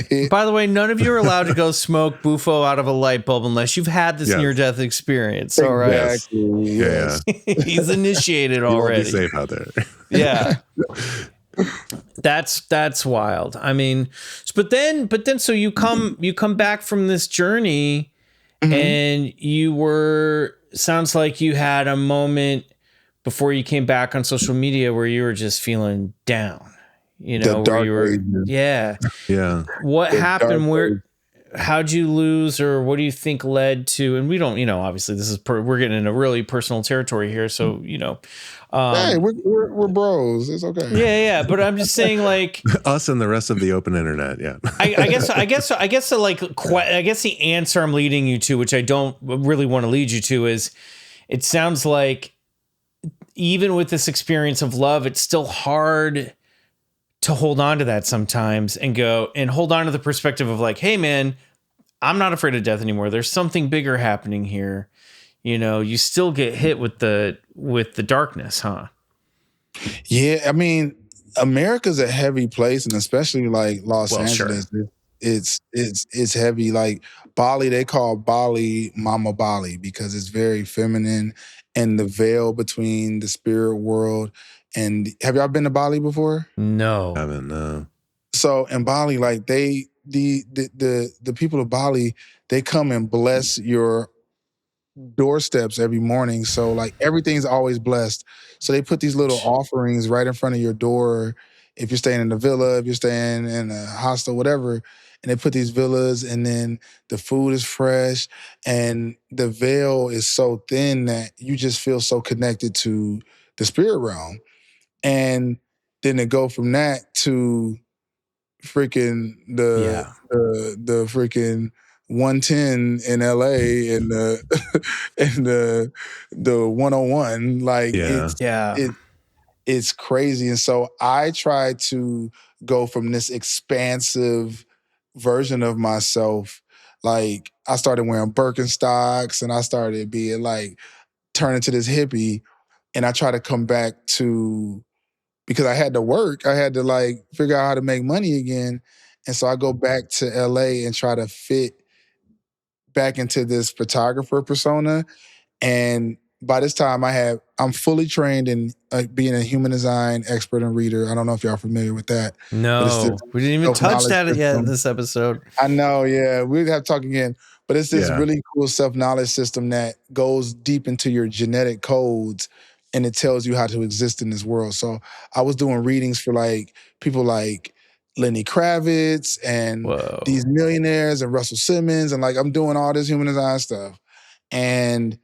hit. By the way, none of you are allowed to go smoke Bufo out of a light bulb unless you've had this Yes. near-death experience. All right. Exactly. Yeah. He's initiated You won't already. be safe out there. Yeah. That's wild. I mean, but then so you come back from this journey, and sounds like you had a moment before you came back on social media where you were just feeling down, The dark ages. yeah. Yeah. What The happened? dark How'd you lose, or what do you think led to? And we don't, obviously this is we're getting into really personal territory here, so Hey, we're bros. It's okay. yeah. But I'm just saying, like, Us and the rest of the open internet. Yeah. I guess the answer I'm leading you to, which I don't really want to lead you to, is it sounds like even with this experience of love, it's still hard to hold on to that sometimes and hold on to the perspective of like, hey man, I'm not afraid of death anymore. There's something bigger happening here. You still get hit with the darkness, huh? Yeah, I mean, America's a heavy place, and especially like Los Angeles, sure. it's heavy. Like Bali, they call Bali Mama Bali because it's very feminine, and the veil between the spirit world. And have y'all been to Bali before? No. I haven't. No. So in Bali, like the people of Bali, they come and bless your doorsteps every morning. So like everything's always blessed. So they put these little offerings right in front of your door. If you're staying in a villa, if you're staying in a hostel, whatever, and they put these villas, and then the food is fresh, and the veil is so thin that you just feel so connected to the spirit realm. And then to go from that to freaking the freaking 110 in LA, and the and the 101, like it's crazy. And so I try to go from this expansive version of myself. Like I started wearing Birkenstocks, and I started being like turning to this hippie, and I try to come back to, because I had to work. I had to like figure out how to make money again. And so I go back to LA and try to fit back into this photographer persona. And by this time I'm fully trained in being a human design expert and reader. I don't know if y'all are familiar with that. No, we didn't even touch that yet in system. this episode. I know, yeah. We'd have to talk again. But it's this really cool self-knowledge system that goes deep into your genetic codes, and it tells you how to exist in this world. So I was doing readings for like people like Lenny Kravitz and these millionaires and Russell Simmons, and like I'm doing all this human design stuff. And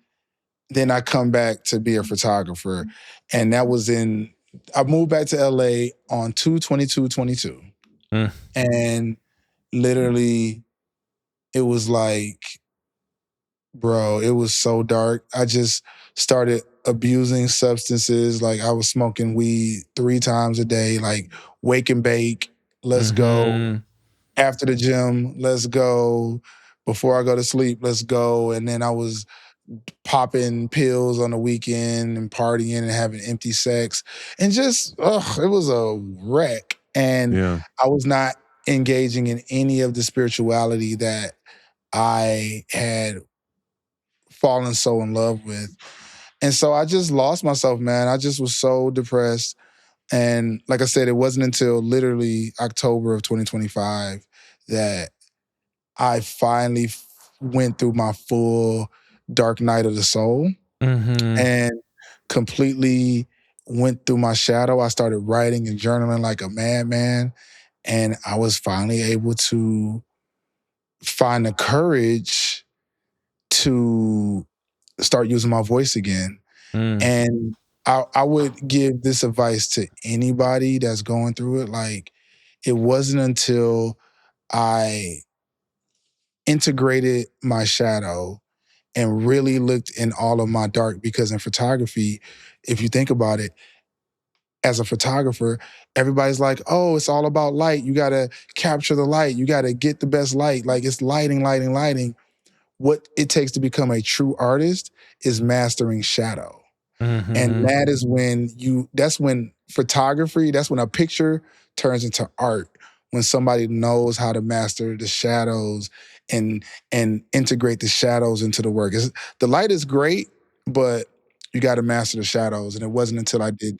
then I come back to be a photographer. And that was I moved back to LA on 2/22/22. And literally it was like Bro, it was so dark. I just started abusing substances. Like I was smoking weed 3 times a day, like wake and bake, let's go. Mm-hmm. After the gym, let's go. Before I go to sleep, let's go. And then I was popping pills on the weekend and partying and having empty sex. And just, it was a wreck. And Yeah. I was not engaging in any of the spirituality that I had fallen so in love with. And so I just lost myself, man. I just was so depressed. And like I said, it wasn't until literally October of 2025 that I finally went through my full dark night of the soul Mm-hmm. and completely went through my shadow. I started writing and journaling like a madman. And I was finally able to find the courage to start using my voice again. Mm. And I would give this advice to anybody that's going through it. Like, it wasn't until I integrated my shadow and really looked in all of my dark, because in photography, if you think about it, as a photographer, everybody's like, oh, it's all about light. You got to capture the light. You got to get the best light. Like, it's lighting, lighting, lighting. What it takes to become a true artist is mastering shadow. And Mm-hmm. that's when photography, that's when a picture turns into art. When somebody knows how to master the shadows and integrate the shadows into the work. The light is great, but you got to master the shadows. And it wasn't until I did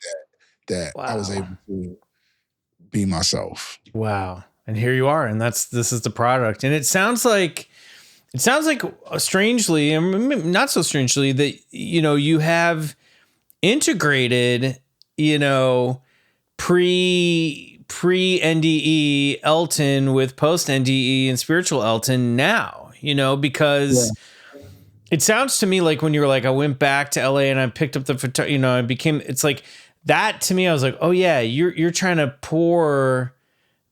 that I was Wow. able to be myself. Wow. And here you are, and this is the product. And it sounds like strangely, and not so strangely, that you have integrated, pre NDE Elton with post NDE and spiritual Elton now, because it sounds to me like when you were like, I went back to LA and I picked up the photo, I became, it's like that to me. I was like, oh yeah, you're trying to pour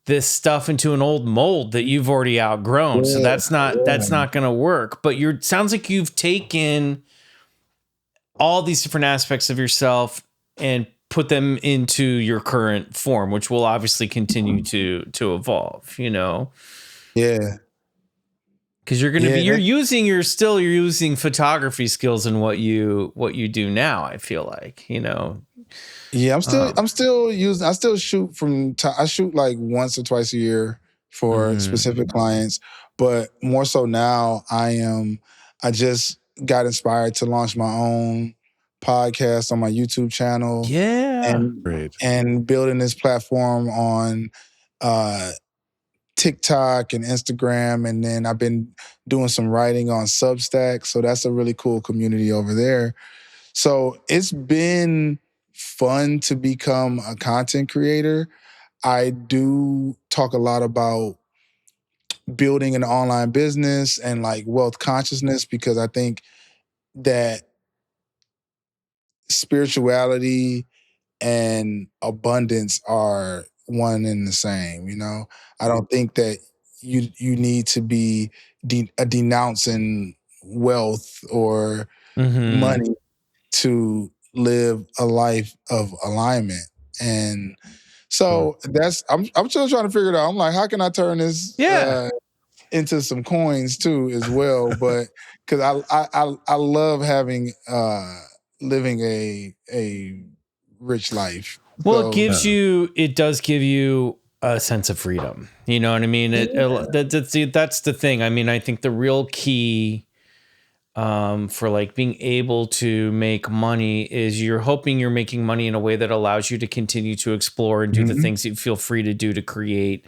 this stuff into an old mold that you've already outgrown. So that's not going to work. But sounds like you've taken all these different aspects of yourself and put them into your current form, which will obviously continue to evolve, Yeah. because you're using photography skills in what you do now. I feel like, Yeah, I still shoot I shoot like once or twice a year for specific clients, but more so now I just got inspired to launch my own podcast on my YouTube channel yeah. Great. and building this platform on uh TikTok and Instagram, and then I've been doing some writing on Substack, so that's a really cool community over there. So it's been fun to become a content creator. I do talk a lot about building an online business and like wealth consciousness, because I think that spirituality and abundance are one and the same. I don't think that you need to be denouncing wealth or money to live a life of alignment. And so I'm still trying to figure it out. I'm like, how can I turn this Yeah. into some coins too as well? But because I love having living a rich life. Well, So it does give you a sense of freedom. You know what I mean? That's the thing. I mean, I think the real key for like being able to make money is you're hoping you're making money in a way that allows you to continue to explore and do the things that you feel free to do to create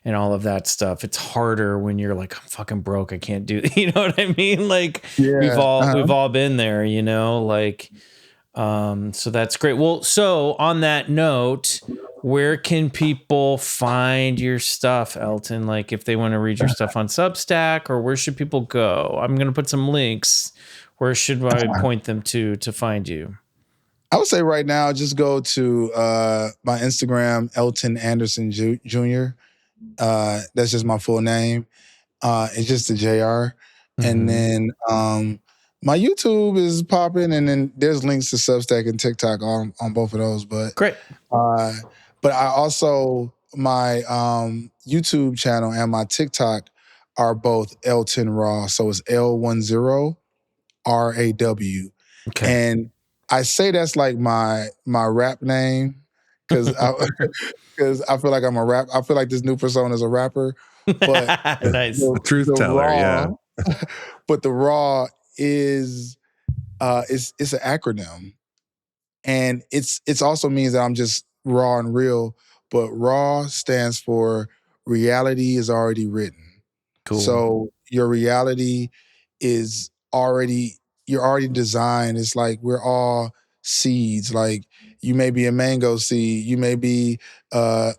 and all of that stuff. It's harder when you're like, I'm fucking broke. I can't do, you know what I mean? Like we've all been there, like, so that's great. Well, so on that note, where can people find your stuff, Elton? Like if they want to read your stuff on Substack, or where should people go? I'm going to put some links. Where should I point them to find you? I would say right now, just go to my Instagram, Elton Anderson Jr. That's just my full name. It's just a JR. And then My YouTube is popping, and then there's links to Substack and TikTok on both of those. But Great. but I also my YouTube channel and my TikTok are both Elton Raw. So it's L10RAW. Okay. And I say that's like my rap name because I feel like I'm a rap. I feel like this new persona is a rapper. But Nice. The truth teller, yeah. But the Raw is it's an acronym. And it's also means that I'm just raw and real, but raw stands for reality is already written. Cool. So your reality is already you're already designed. It's like we're all seeds. Like you may be a mango seed, you may be a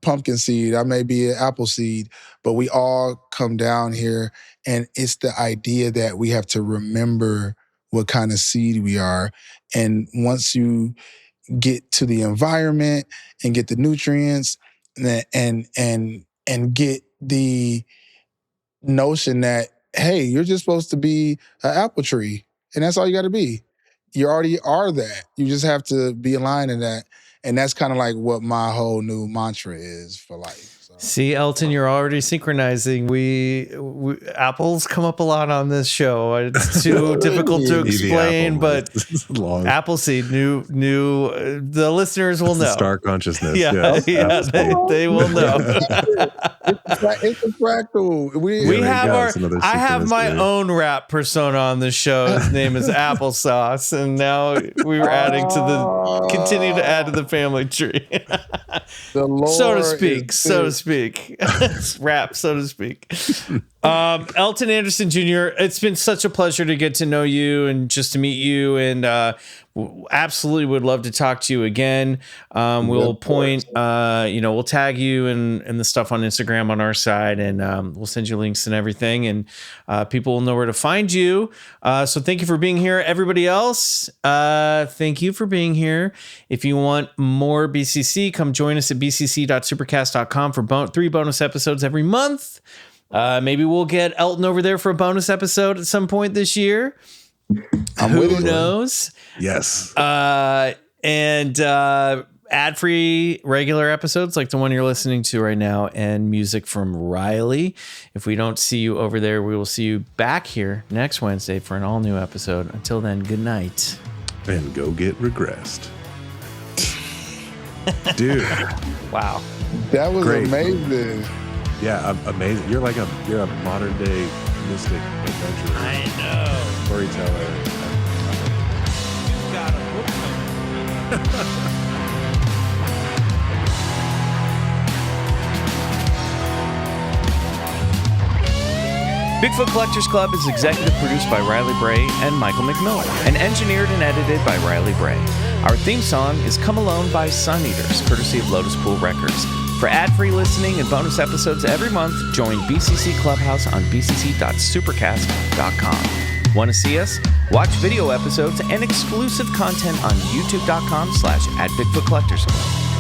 pumpkin seed, I may be an apple seed, but we all come down here, and it's the idea that we have to remember what kind of seed we are. And once you get to the environment and get the nutrients and get the notion that, hey, you're just supposed to be an apple tree, and that's all you got to be. You already are that. You just have to be aligned in that. And that's kind of like what my whole new mantra is for life. So. See, Elton, you're already synchronizing. We apples come up a lot on this show. It's too difficult to explain, but Appleseed, new. The listeners will know. Star consciousness. Yeah, they will know. It's a fractal. We have I have my own rap persona on the show. His name is Applesauce, and now we were adding to the continue to add to the family tree. So to speak. Rap, so to speak. Elton Anderson Jr., it's been such a pleasure to get to know you and just to meet you, and absolutely would love to talk to you again. We'll point, we'll tag you and the stuff on Instagram on our side, and we'll send you links and everything, and people will know where to find you. So thank you for being here. Everybody else, thank you for being here. If you want more BCC, come join us at bcc.supercast.com for 3 bonus episodes every month. Maybe we'll get Elton over there for a bonus episode at some point this year. Who knows? Yes. And ad-free regular episodes like the one you're listening to right now, and music from Riley. If we don't see you over there, we will see you back here next Wednesday for an all-new episode. Until then, good night. And go get regressed. Dude. Wow. That was great. Amazing. Yeah, amazing. You're a modern day mystic adventurer. I know. Storyteller. You got a book. Bigfoot Collectors Club is executive produced by Riley Bray and Michael McMillian, and engineered and edited by Riley Bray. Our theme song is Come Alone by Suneaters, courtesy of Lotuspool Records. For ad-free listening and bonus episodes every month, join BCC Clubhouse on bcc.supercast.com. Want to see us? Watch video episodes and exclusive content on youtube.com/@BigfootCollectorsClub.